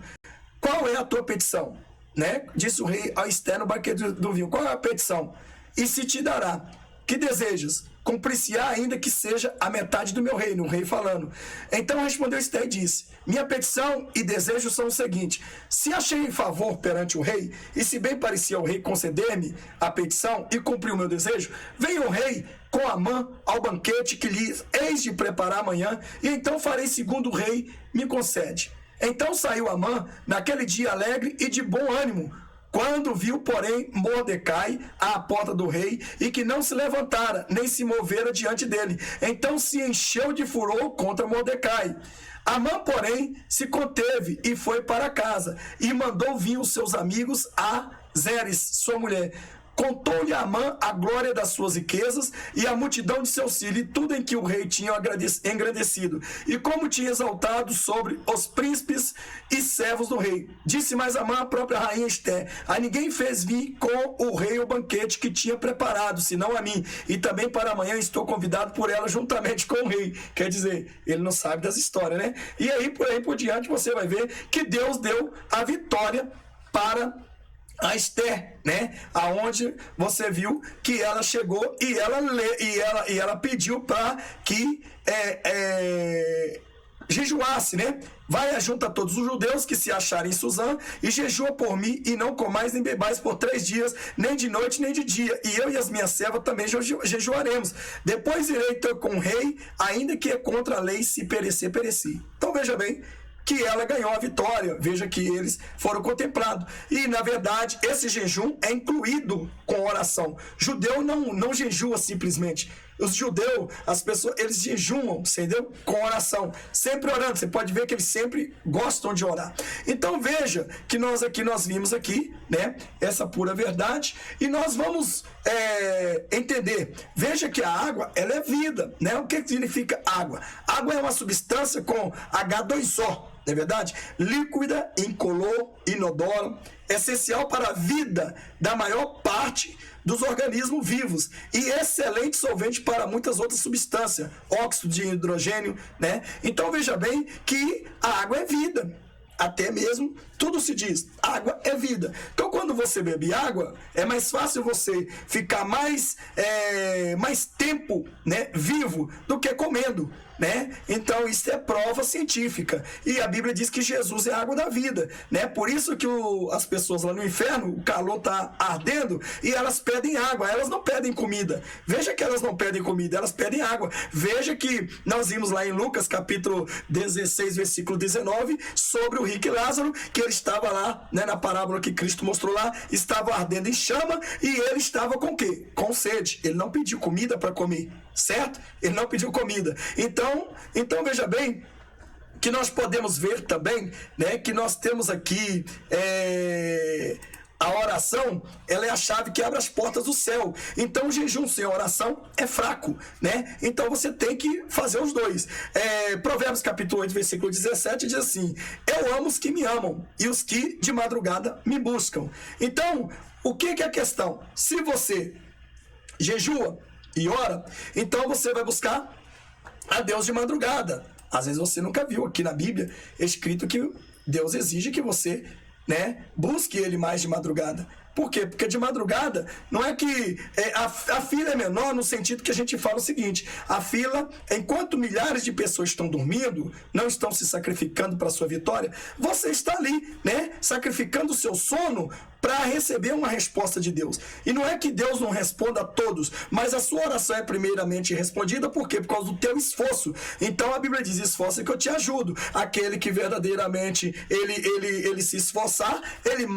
qual é a tua petição? Né? Disse o rei a Ester no banquete do vinho: qual é a petição? E se te dará. Que desejas? Cumprir-se-á ainda que seja a metade do meu reino. O rei falando. Então respondeu Ester e disse: minha petição e desejo são o seguinte: se achei em favor perante o rei, e se bem parecia ao rei conceder-me a petição e cumprir o meu desejo, venha o rei com Amã ao banquete que lhe eis de preparar amanhã, e então farei segundo o rei me concede. Então saiu Amã naquele dia alegre e de bom ânimo, quando viu, porém, Mordecai à porta do rei, e que não se levantara, nem se movera diante dele. Então se encheu de furor contra Mordecai. Amã, porém, se conteve e foi para casa, e mandou vir os seus amigos a Zeres, sua mulher. Contou-lhe Amã a glória das suas riquezas e a multidão de seus filhos, e tudo em que o rei tinha engrandecido, e como tinha exaltado sobre os príncipes e servos do rei. Disse mais Amã a própria rainha Ester: a ninguém fez vir com o rei o banquete que tinha preparado, senão a mim, e também para amanhã estou convidado por ela juntamente com o rei. Quer dizer, ele não sabe das histórias, né? E aí por diante você vai ver que Deus deu a vitória para a Ester, né? Aonde você viu que ela chegou e ela pediu para que jejuasse, né? Vai junta todos os judeus que se acharem em Suzã e jejua por mim, e não comais nem bebais por 3 dias, nem de noite nem de dia, e eu e as minhas servas também jejuaremos. Depois irei ter com o rei, ainda que é contra a lei, se perecer, pereci. Então veja bem que ela ganhou a vitória. Veja que eles foram contemplados. E, na verdade, esse jejum é incluído com oração. Judeu não jejua simplesmente. Os judeus, as pessoas, eles jejuam, entendeu? Com oração. Sempre orando. Você pode ver que eles sempre gostam de orar. Então, veja que nós vimos aqui, né? Essa pura verdade. E nós vamos entender. Veja que a água, ela é vida, né? O que significa água? Água é uma substância com H2O. Não é verdade? Líquida, incolor, inodora, essencial para a vida da maior parte dos organismos vivos e excelente solvente para muitas outras substâncias, óxido de hidrogênio, né? Então veja bem que a água é vida. Até mesmo, tudo se diz, água é vida. Então, quando você bebe água, é mais fácil você ficar mais tempo, né, vivo do que comendo, né? Então, isso é prova científica. E a Bíblia diz que Jesus é a água da vida, né? Por isso que as pessoas lá no inferno, o calor está ardendo e elas pedem água, elas não pedem comida. Veja que elas não pedem comida, elas pedem água. Veja que nós vimos lá em Lucas, capítulo 16, versículo 19, sobre o rico e Lázaro, que ele estava lá, né, na parábola que Cristo mostrou lá, estava ardendo em chama e ele estava com o quê? Com sede. Ele não pediu comida para comer, certo? Ele não pediu comida. Então veja bem que nós podemos ver também, né, que nós temos aqui a oração, ela é a chave que abre as portas do céu. Então o jejum sem oração é fraco, né? Então você tem que fazer os dois. Provérbios capítulo 8, versículo 17 diz assim: eu amo os que me amam e os que de madrugada me buscam. Então, o que é a questão? Se você jejua e ora, então você vai buscar a Deus de madrugada. Às vezes você nunca viu aqui na Bíblia escrito que Deus exige que você, né, busque ele mais de madrugada. Por quê? Porque de madrugada não é que a fila é menor no sentido que a gente fala o seguinte: a fila, enquanto milhares de pessoas estão dormindo, não estão se sacrificando para a sua vitória, você está ali, né, sacrificando o seu sono para receber uma resposta de Deus. E não é que Deus não responda a todos, mas a sua oração é primeiramente respondida. Por quê? Por causa do teu esforço. Então a Bíblia diz: esforça que eu te ajudo. Aquele que verdadeiramente ele se esforçar, ele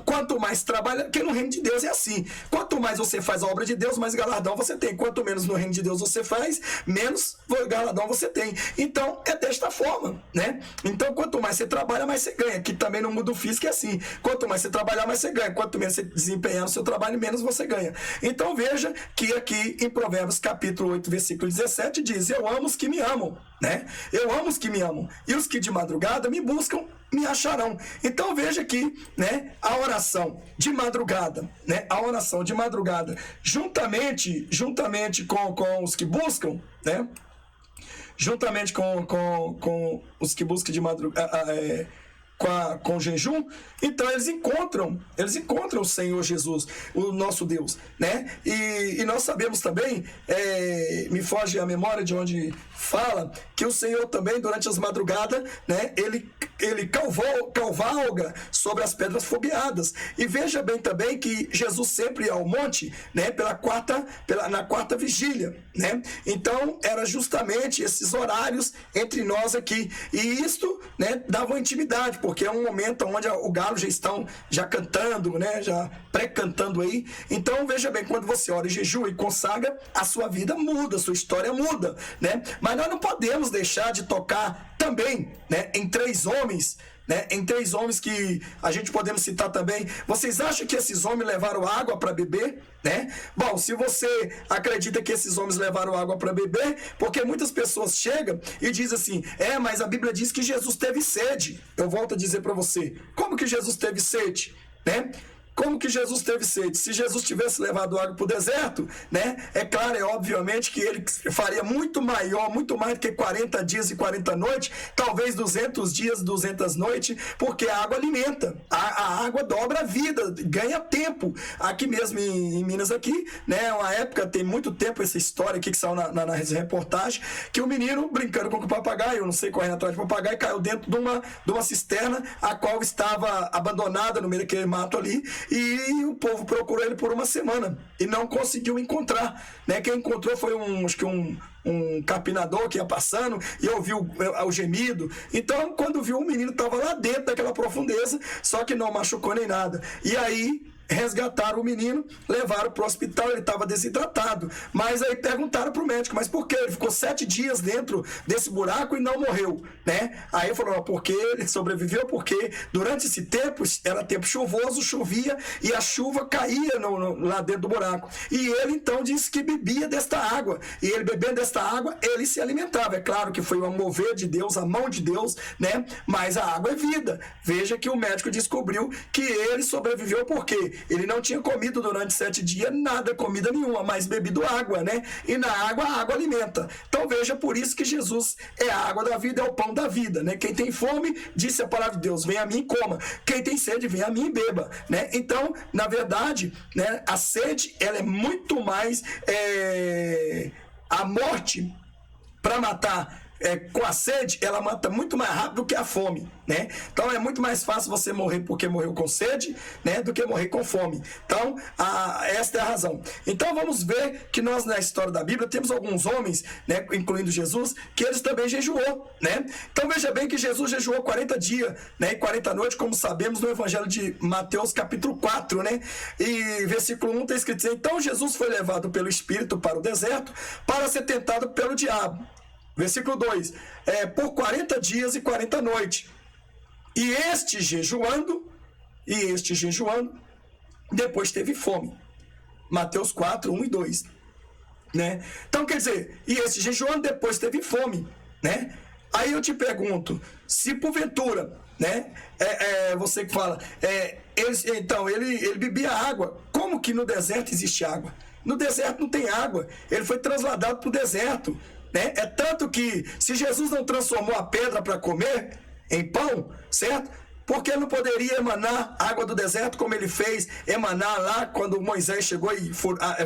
quanto mais trabalha, Porque no reino de Deus é assim. Quanto mais você faz a obra de Deus, mais galardão você tem. Quanto menos no reino de Deus você faz, menos galardão você tem. Então, é desta forma, né? Então, quanto mais você trabalha, mais você ganha. Que também no mundo físico é assim. Quanto mais você trabalhar, mais você ganha. Quanto menos você desempenhar no seu trabalho, menos você ganha. Então, veja que aqui em Provérbios capítulo 8, versículo 17, diz: eu amo os que me amam, né? Eu amo os que me amam. E os que de madrugada me buscam, me acharão. Então veja aqui, né, a oração de madrugada, né, a oração de madrugada, juntamente com os que buscam, né, juntamente com os que buscam de madrugada, com jejum, então eles encontram o Senhor Jesus, o nosso Deus, né? E nós sabemos também, me foge a memória de onde fala, que o Senhor também, durante as madrugadas, né, ele cavalga sobre as pedras fogueadas. E veja bem também que Jesus sempre ia ao monte, né, na quarta vigília, né? Então, era justamente esses horários entre nós aqui. E isto, né, dava uma intimidade, porque é um momento onde o galo já cantando, né, já pré-cantando aí. Então, veja bem, quando você ora e jejua e consagra, a sua vida muda, a sua história muda, né? Mas nós não podemos deixar de tocar também, né, em três homens, né, em três homens que a gente podemos citar também. Vocês acham que esses homens levaram água para beber, né? Bom, se você acredita que esses homens levaram água para beber, porque muitas pessoas chegam e dizem assim: mas a Bíblia diz que Jesus teve sede. Eu volto a dizer para você, como que Jesus teve sede, né? Como que Jesus teve sede? Se Jesus tivesse levado água para o deserto, né? É claro, obviamente que ele faria muito mais do que 40 dias e 40 noites, talvez 200 dias, 200 noites, porque a água alimenta. A água dobra a vida, ganha tempo. Aqui mesmo em Minas, aqui, né? Uma época, tem muito tempo essa história aqui que saiu na reportagem, que o menino brincando com o papagaio, eu não sei, correndo atrás de papagaio, caiu dentro de uma cisterna, a qual estava abandonada no meio daquele mato ali. E o povo procurou ele por uma semana e não conseguiu encontrar, né? Quem encontrou foi um capinador que ia passando e ouviu o gemido. Então, quando viu, o menino estava lá dentro daquela profundeza, só que não machucou nem nada. E aí resgataram o menino, levaram para o hospital, ele estava desidratado. Mas aí perguntaram para o médico: mas por que? Ele ficou 7 dias dentro desse buraco e não morreu, né? Aí falou: porque ele sobreviveu, porque durante esse tempo, era tempo chuvoso, chovia e a chuva caía lá dentro do buraco. E ele então disse que bebia desta água. E ele bebendo desta água, ele se alimentava. É claro que foi um mover de Deus, a mão de Deus, né? Mas a água é vida. Veja que o médico descobriu que ele sobreviveu porque ele não tinha comido durante 7 dias nada, comida nenhuma, mas bebido água, né? E na água, a água alimenta. Então veja, por isso que Jesus é a água da vida, é o pão da vida, né? Quem tem fome, disse a palavra de Deus: vem a mim e coma. Quem tem sede, vem a mim e beba, né? Então, na verdade, né, a sede, ela é muito mais a morte para matar. Com a sede, ela mata muito mais rápido que a fome, né? Então é muito mais fácil você morrer porque morreu com sede, né, do que morrer com fome. Então, esta é a razão. Então vamos ver que nós, na história da Bíblia, temos alguns homens, né, incluindo Jesus, que eles também jejuou, né? Então veja bem que Jesus jejuou 40 dias, né, e 40 noites, como sabemos no Evangelho de Mateus capítulo 4, né? E versículo 1 está escrito assim: então Jesus foi levado pelo Espírito para o deserto para ser tentado pelo diabo. Versículo 2, por 40 dias e 40 noites. E este jejuando, depois teve fome. Mateus 4, 1 e 2. Né? Então, quer dizer, e este jejuando, depois teve fome. Né? Aí eu te pergunto, se porventura, né, você que fala, ele bebia água, como que no deserto existe água? No deserto não tem água, ele foi trasladado para o deserto. Né? É tanto que, se Jesus não transformou a pedra para comer em pão, certo? Porque ele não poderia emanar água do deserto como ele fez emanar lá quando Moisés chegou e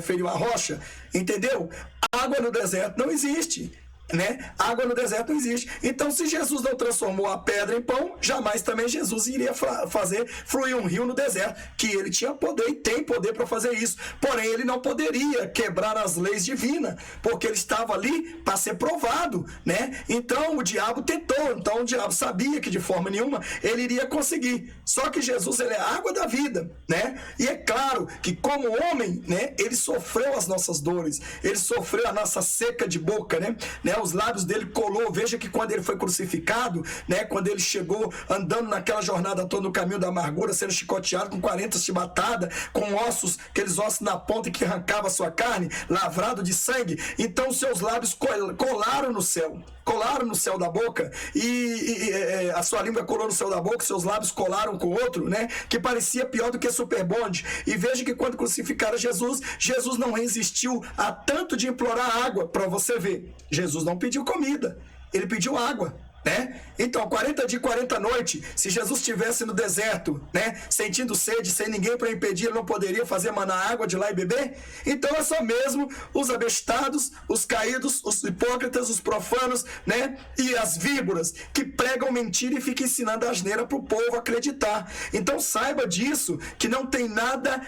feriu a rocha? Entendeu? Água no deserto não existe. né? Água no deserto não existe. Então, se Jesus não transformou a pedra em pão, jamais também Jesus iria fazer fluir um rio no deserto, que ele tinha poder e tem poder para fazer isso. Porém, ele não poderia quebrar as leis divinas, porque ele estava ali para ser provado, né? Então, o diabo tentou. Então, o diabo sabia que de forma nenhuma ele iria conseguir. Só que Jesus, ele é a água da vida, né? E é claro que como homem, né, ele sofreu as nossas dores, ele sofreu a nossa seca de boca, né? Os lábios dele colou. Veja que quando ele foi crucificado, né, quando ele chegou andando naquela jornada toda no caminho da amargura, sendo chicoteado com 40 chibatadas, com ossos, aqueles ossos na ponta que arrancava a sua carne, lavrado de sangue, então seus lábios colaram no céu da boca, e a sua língua colou no céu da boca, seus lábios colaram com o outro, né, que parecia pior do que Super Bond. E veja que quando crucificaram Jesus, Jesus não resistiu a tanto de implorar água. Para você ver, Jesus não pediu comida, ele pediu água, né? Então, 40 dias e 40 noites, se Jesus estivesse no deserto, né, sentindo sede, sem ninguém para impedir, ele não poderia fazer manar água de lá e beber? Então é só mesmo os abestados, os caídos, os hipócritas, os profanos, né, e as víboras que pregam mentira e ficam ensinando a asneira para o povo acreditar. Então saiba disso, que não tem nada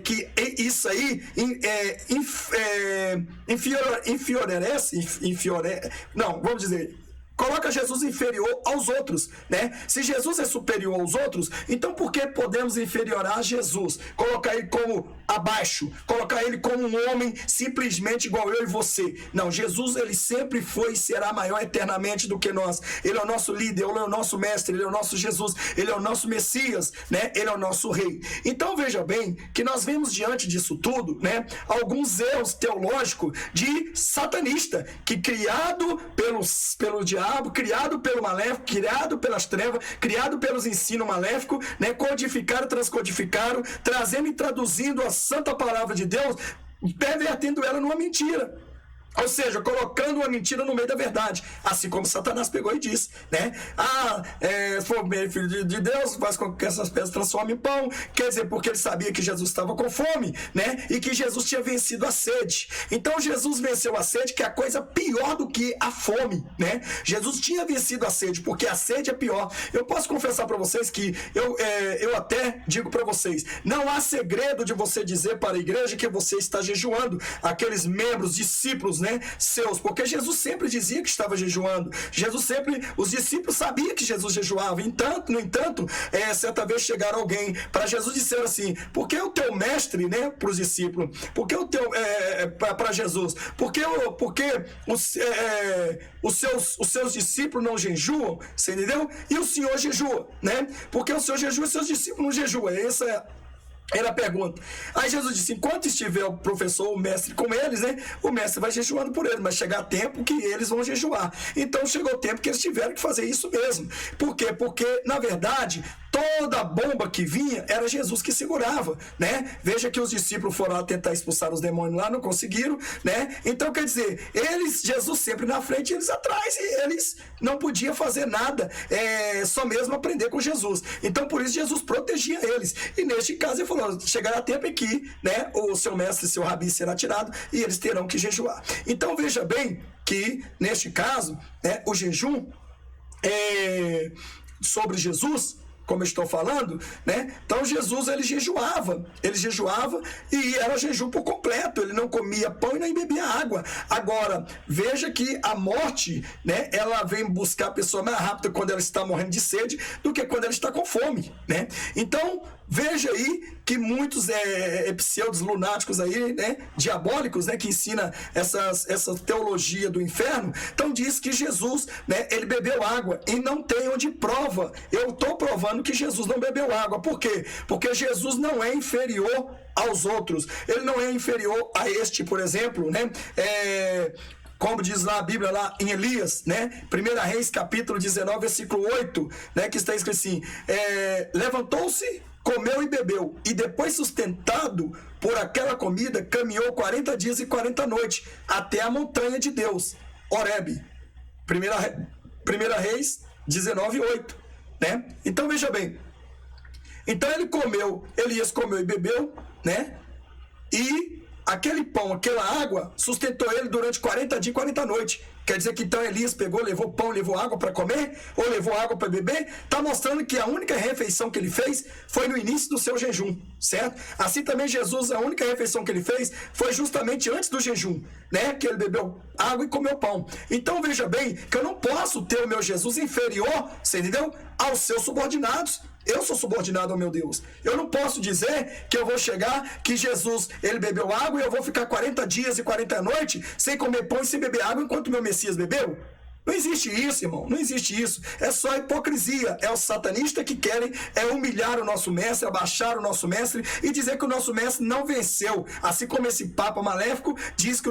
que isso aí vamos dizer, coloca Jesus inferior aos outros, né? Se Jesus é superior aos outros, então por que podemos inferiorar Jesus? Colocar ele como abaixo, colocar ele como um homem simplesmente igual eu e você. Não, Jesus, ele sempre foi e será maior eternamente do que nós. Ele é o nosso líder, ele é o nosso mestre, ele é o nosso Jesus, ele é o nosso Messias, né? Ele é o nosso rei. Então veja bem que nós vemos diante disso tudo, né, alguns erros teológicos de satanista, que criado pelo diabo, criado pelo maléfico, criado pelas trevas, criado pelos ensinos maléficos, né, codificaram, transcodificaram, trazendo e traduzindo a santa palavra de Deus, pervertendo ela numa mentira. Ou seja, colocando uma mentira no meio da verdade. Assim como Satanás pegou e disse, né? Se for filho de Deus, faz com que essas pedras transformem em pão. Quer dizer, porque ele sabia que Jesus estava com fome, né? E que Jesus tinha vencido a sede. Então Jesus venceu a sede, que é a coisa pior do que a fome, né? Jesus tinha vencido a sede, porque a sede é pior. Eu posso confessar para vocês que eu até digo para vocês, não há segredo de você dizer para a igreja que você está jejuando. Aqueles membros, discípulos, né, seus, porque Jesus sempre dizia que estava jejuando. Os discípulos sabiam que Jesus jejuava. No entanto, certa vez chegaram alguém para Jesus e disseram assim: por que o teu mestre, né, para os discípulos, por que o teu para Jesus, por que os seus discípulos não jejuam? Você entendeu? E o Senhor jejua, né? Porque o Senhor jejua e seus discípulos não jejuam. Essa era a pergunta. Aí Jesus disse: enquanto estiver o professor, o mestre com eles, né, o mestre vai jejuando por eles, mas chegar tempo que eles vão jejuar. Então chegou o tempo que eles tiveram que fazer isso mesmo. Por quê? Porque, na verdade, toda a bomba que vinha era Jesus que segurava, né? Veja que os discípulos foram lá tentar expulsar os demônios lá, não conseguiram, né? Então, quer dizer, Jesus sempre na frente e eles atrás, e eles não podiam fazer nada, só mesmo aprender com Jesus. Então, por isso, Jesus protegia eles. E neste caso, ele falou: chegará tempo em que, né, o seu mestre, seu rabi será tirado e eles terão que jejuar. Então, veja bem que, neste caso, né, o jejum sobre Jesus, como eu estou falando, né? Então Jesus, ele jejuava e era jejum por completo, ele não comia pão e nem bebia água. Agora, veja que a morte, né, ela vem buscar a pessoa mais rápido quando ela está morrendo de sede do que quando ela está com fome, né? Então, veja aí que muitos pseudos lunáticos aí, né, diabólicos, né, que ensina essa teologia do inferno, então diz que Jesus, né, ele bebeu água e não tem onde prova. Eu estou provando que Jesus não bebeu água. Por quê? Porque Jesus não é inferior aos outros. Ele não é inferior a este, por exemplo, né? Como diz lá a Bíblia, lá em Elias, né? 1 Reis, capítulo 19, versículo 8, né? Que está escrito assim: levantou-se, comeu e bebeu, e depois, sustentado por aquela comida, caminhou 40 dias e 40 noites até a montanha de Deus, Horebe. 1 Reis 19, 8, né? Então veja bem, então Elias comeu e bebeu, né? E aquele pão, aquela água, sustentou ele durante 40 dias e 40 noites. Quer dizer que então Elias pegou, levou pão, levou água para comer, ou levou água para beber? Está mostrando que a única refeição que ele fez foi no início do seu jejum, certo? Assim também Jesus, a única refeição que ele fez foi justamente antes do jejum, né? Que ele bebeu água e comeu pão. Então veja bem que eu não posso ter o meu Jesus inferior, você entendeu? Aos seus subordinados. Eu sou subordinado ao meu Deus. Eu não posso dizer que eu vou chegar, que Jesus, ele bebeu água e eu vou ficar 40 dias e 40 noites sem comer pão e sem beber água enquanto meu Messias bebeu. Não existe isso, irmão. Não existe isso. É só hipocrisia. É os satanistas que querem humilhar o nosso mestre, abaixar o nosso mestre e dizer que o nosso mestre não venceu. Assim como esse Papa maléfico diz que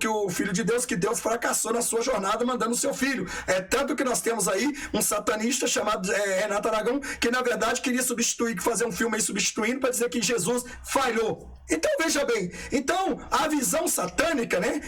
o Filho de Deus, que Deus fracassou na sua jornada mandando o seu filho. É tanto que nós temos aí um satanista chamado Renato Aragão, que na verdade queria substituir, fazer um filme aí substituindo para dizer que Jesus falhou. Então veja bem. Então a visão satânica, né?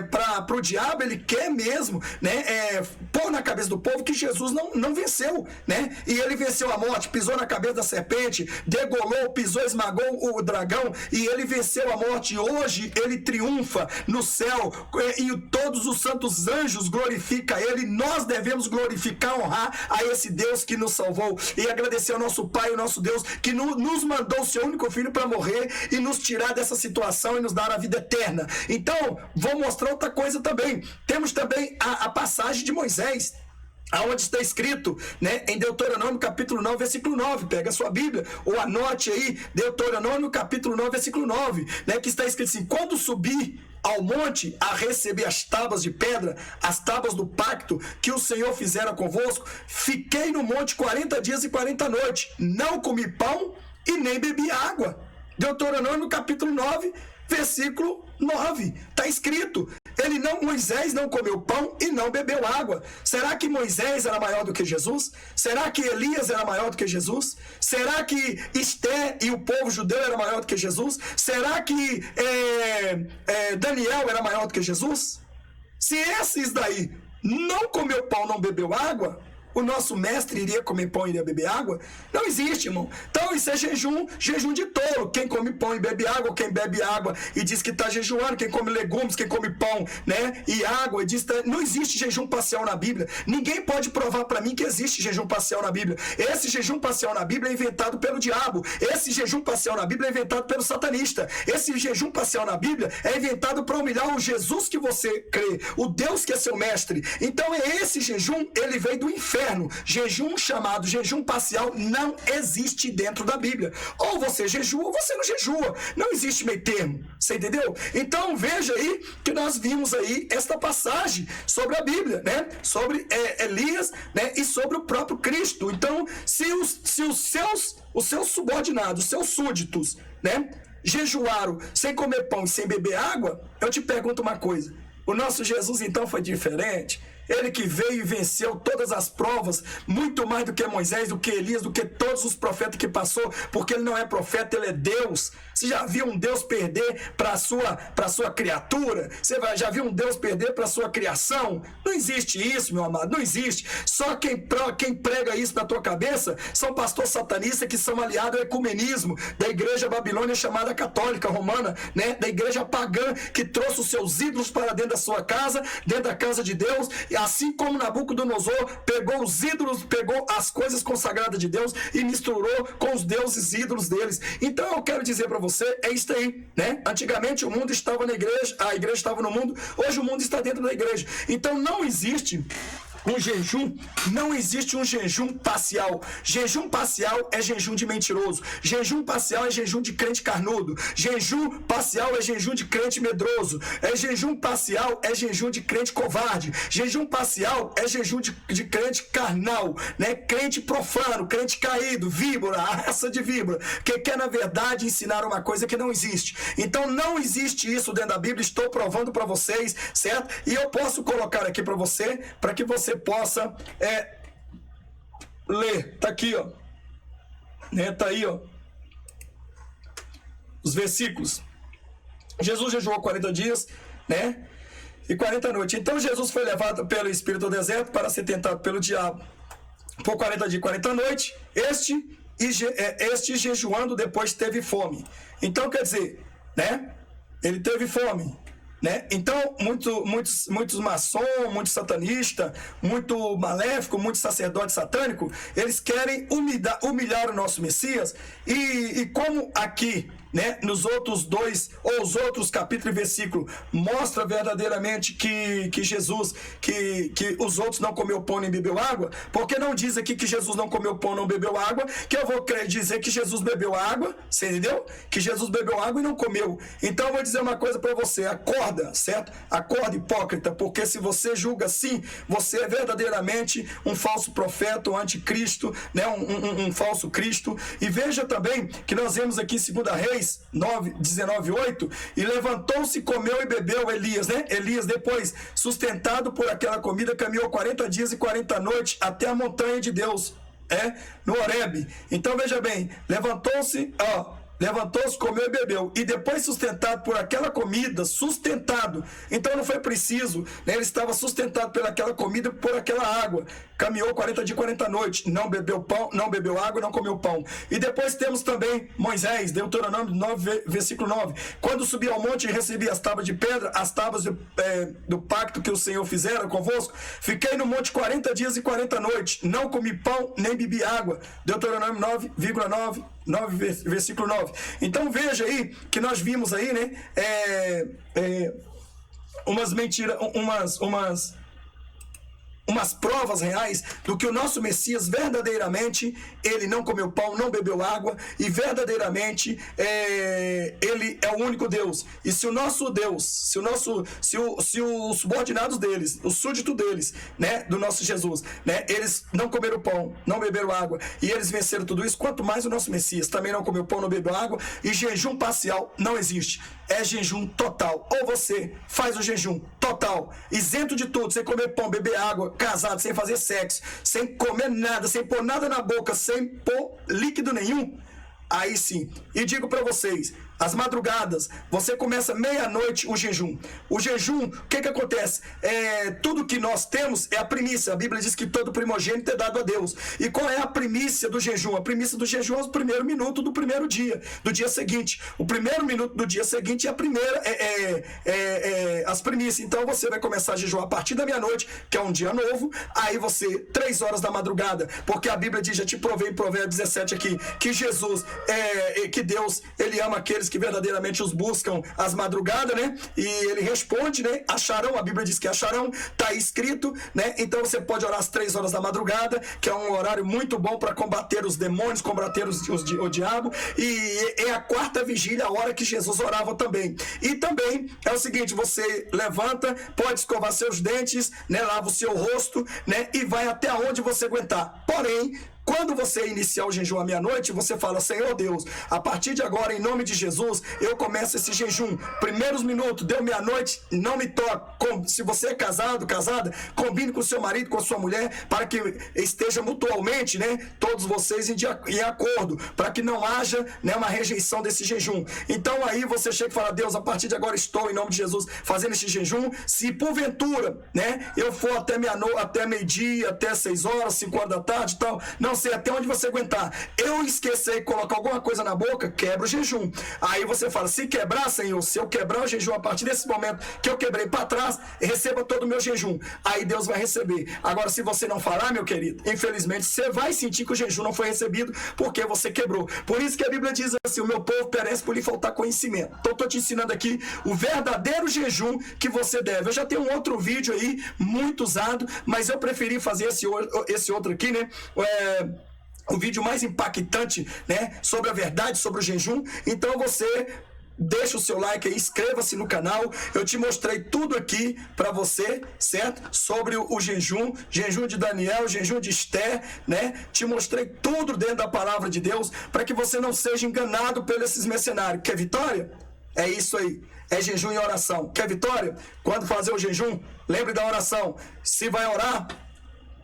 Para o diabo, ele quer mesmo, né, pôr na cabeça do povo que Jesus não venceu, né? E ele venceu a morte, pisou na cabeça da serpente, degolou, pisou, esmagou o dragão e ele venceu a morte. E hoje ele triunfa no céu e todos os santos anjos glorificam ele. Nós devemos glorificar, honrar a esse Deus que nos salvou e agradecer ao nosso Pai, o nosso Deus, que nos mandou o seu único filho para morrer e nos tirar dessa situação e nos dar a vida eterna. Então, vou mostrar outra coisa também. Temos também a passagem de Moisés, aonde está escrito, né, em Deuteronômio capítulo 9, versículo 9. Pega a sua Bíblia, ou anote aí, Deuteronômio capítulo 9, versículo 9, né, que está escrito assim: quando subir ao monte a receber as tábuas de pedra, as tábuas do pacto que o Senhor fizera convosco, fiquei no monte 40 dias e 40 noites, não comi pão e nem bebi água. Deuteronômio capítulo 9, versículo 9, está escrito. Moisés não comeu pão e não bebeu água. Será que Moisés era maior do que Jesus? Será que Elias era maior do que Jesus? Será que Esté e o povo judeu era maior do que Jesus? Será que Daniel era maior do que Jesus? Se esses daí não comeu pão, não bebeu água, o nosso mestre iria comer pão e iria beber água? Não existe, irmão. Então isso é jejum de tolo. Quem come pão e bebe água, quem bebe água e diz que está jejuando, quem come legumes, quem come pão, né, e água, e diz que não existe jejum parcial na Bíblia. Ninguém pode provar para mim que existe jejum parcial na Bíblia. Esse jejum parcial na Bíblia é inventado pelo diabo. Esse jejum parcial na Bíblia é inventado pelo satanista. Esse jejum parcial na Bíblia é inventado para humilhar o Jesus que você crê, o Deus que é seu mestre. Então esse jejum, ele veio do inferno. Jejum chamado jejum parcial não existe dentro da Bíblia. Ou você jejua ou você não jejua. Não existe meio termo. Você entendeu? Então veja aí que nós vimos aí esta passagem sobre a Bíblia, né? Sobre Elias, né? E sobre o próprio Cristo. Então, se os seus subordinados, os seus súditos, né, jejuaram sem comer pão e sem beber água, eu te pergunto uma coisa: o nosso Jesus então foi diferente? Ele que veio e venceu todas as provas, muito mais do que Moisés, do que Elias, do que todos os profetas que passou, porque ele não é profeta, ele é Deus. Você já viu um Deus perder para a sua criatura? Você já viu um Deus perder para a sua criação? Não existe isso, meu amado, não existe. Só quem prega isso na tua cabeça são pastores satanistas que são aliados ao ecumenismo da igreja babilônia chamada católica romana, né? Da igreja pagã que trouxe os seus ídolos para dentro da sua casa, dentro da casa de Deus. E assim como Nabucodonosor pegou os ídolos, pegou as coisas consagradas de Deus e misturou com os deuses ídolos deles. Então eu quero dizer para você, é isso aí, né? Antigamente o mundo estava na igreja, a igreja estava no mundo, hoje o mundo está dentro da igreja. Então não existe um jejum, não existe um jejum parcial. Jejum parcial é jejum de mentiroso. Jejum parcial é jejum de crente carnudo. Jejum parcial é jejum de crente medroso. Jejum parcial é jejum de crente covarde. Jejum parcial é jejum de crente carnal, né? Crente profano, crente caído, víbora, raça de víbora, que quer na verdade ensinar uma coisa que não existe. Então não existe isso dentro da Bíblia. Estou provando para vocês, certo? E eu posso colocar aqui para você, para que você possa ler. Tá aqui, ó, né? Tá aí, ó, os versículos. Jesus jejuou 40 dias, né, e 40 noites. Então Jesus foi levado pelo Espírito ao deserto para ser tentado pelo diabo por 40 dias e 40 noites. Este jejuando depois teve fome. Então quer dizer, né, ele teve fome, né? Então, muitos maçons, muitos satanistas, muito maléfico, muito sacerdote satânico, eles querem humilhar o nosso Messias, e como aqui, né, nos outros dois, ou os outros capítulos e versículos, mostra verdadeiramente que Jesus, que os outros não comeu pão nem bebeu água, porque não diz aqui que Jesus não comeu pão, não bebeu água, que eu vou dizer que Jesus bebeu água, você entendeu? Que Jesus bebeu água e não comeu. Então eu vou dizer uma coisa para você, acorda, certo? Acorda, hipócrita, porque se você julga assim, você é verdadeiramente um falso profeta, um anticristo, né, um falso Cristo. E veja também que nós vemos aqui em 2 Reis 19:8, e levantou-se, comeu e bebeu Elias, né? Elias, depois, sustentado por aquela comida, caminhou 40 dias e 40 noites até a montanha de Deus, no Horebe. Então veja bem, levantou-se, comeu e bebeu, e depois sustentado por aquela comida, então não foi preciso, né? Ele estava sustentado pelaquela comida, por aquela água, caminhou 40 dias e 40 noites, não bebeu pão, não bebeu água, não comeu pão. E depois temos também Moisés, Deuteronômio 9, versículo 9, quando subiu ao monte e recebi as tábuas de pedra, as tábuas do pacto que o Senhor fizera convosco, fiquei no monte 40 dias e 40 noites, não comi pão, nem bebi água. Deuteronômio 9,9, versículo 9. Então veja aí que nós vimos aí, né, umas mentiras, umas provas reais do que o nosso Messias verdadeiramente, ele não comeu pão, não bebeu água, e verdadeiramente ele é o único Deus. E se o nosso Deus, se os subordinados deles, o súdito deles, né, do nosso Jesus, né, eles não comeram pão, não beberam água, e eles venceram tudo isso, quanto mais o nosso Messias também não comeu pão, não bebeu água, e jejum parcial não existe, é jejum total. Ou você faz o jejum total, isento de tudo, sem comer pão, beber água, casado, sem fazer sexo, sem comer nada, sem pôr nada na boca, sem pôr líquido nenhum, aí sim. E digo para vocês, as madrugadas, você começa meia-noite o jejum. O jejum, o que acontece? Tudo que nós temos é a primícia. A Bíblia diz que todo primogênito é dado a Deus. E qual é a primícia do jejum? A primícia do jejum é o primeiro minuto do primeiro dia, do dia seguinte. O primeiro minuto do dia seguinte é a primeira, as primícias. Então você vai começar a jejuar a partir da meia-noite, que é um dia novo, aí você, 3 horas da madrugada, porque a Bíblia diz, já te provei em Provérbios 17 aqui, que Jesus, que Deus, ele ama aqueles que verdadeiramente os buscam às madrugadas, né? E ele responde, né? Acharão, a Bíblia diz que acharão, tá escrito, né? Então você pode orar às 3 horas da madrugada, que é um horário muito bom para combater os demônios, combater o diabo, e é a quarta vigília, a hora que Jesus orava também. E também é o seguinte, você levanta, pode escovar seus dentes, né? Lava o seu rosto, né? E vai até onde você aguentar. Porém, quando você iniciar o jejum à meia-noite, você fala, Senhor Deus, a partir de agora, em nome de Jesus, eu começo esse jejum. Primeiros minutos, deu meia-noite, não me toque. Se você é casado, casada, combine com o seu marido, com a sua mulher, para que esteja mutualmente, né, todos vocês em acordo, para que não haja, né, uma rejeição desse jejum. Então aí você chega e fala, Deus, a partir de agora estou, em nome de Jesus, fazendo esse jejum. Se porventura, né, eu for até meio-dia, até 6 horas, 5 horas da tarde e tal, não sei até onde você aguentar, eu esquecer de colocar alguma coisa na boca, quebra o jejum. Aí você fala, se quebrar, Senhor, se eu quebrar o jejum a partir desse momento que eu quebrei para trás, receba todo o meu jejum. Aí Deus vai receber. Agora, se você não falar, meu querido, infelizmente, você vai sentir que o jejum não foi recebido porque você quebrou. Por isso que a Bíblia diz assim, o meu povo perece por lhe faltar conhecimento. Então, estou te ensinando aqui o verdadeiro jejum que você deve. Eu já tenho um outro vídeo aí, muito usado, mas eu preferi fazer esse outro aqui, né? O vídeo mais impactante, né, sobre a verdade, sobre o jejum. Então você deixa o seu like aí, inscreva-se no canal. Eu te mostrei tudo aqui para você, certo? Sobre o jejum de Daniel, jejum de Esther, né? Te mostrei tudo dentro da palavra de Deus para que você não seja enganado por esses mercenários. Quer vitória? É isso aí. É jejum e oração. Quer vitória? Quando fazer o jejum, lembre da oração. Se vai orar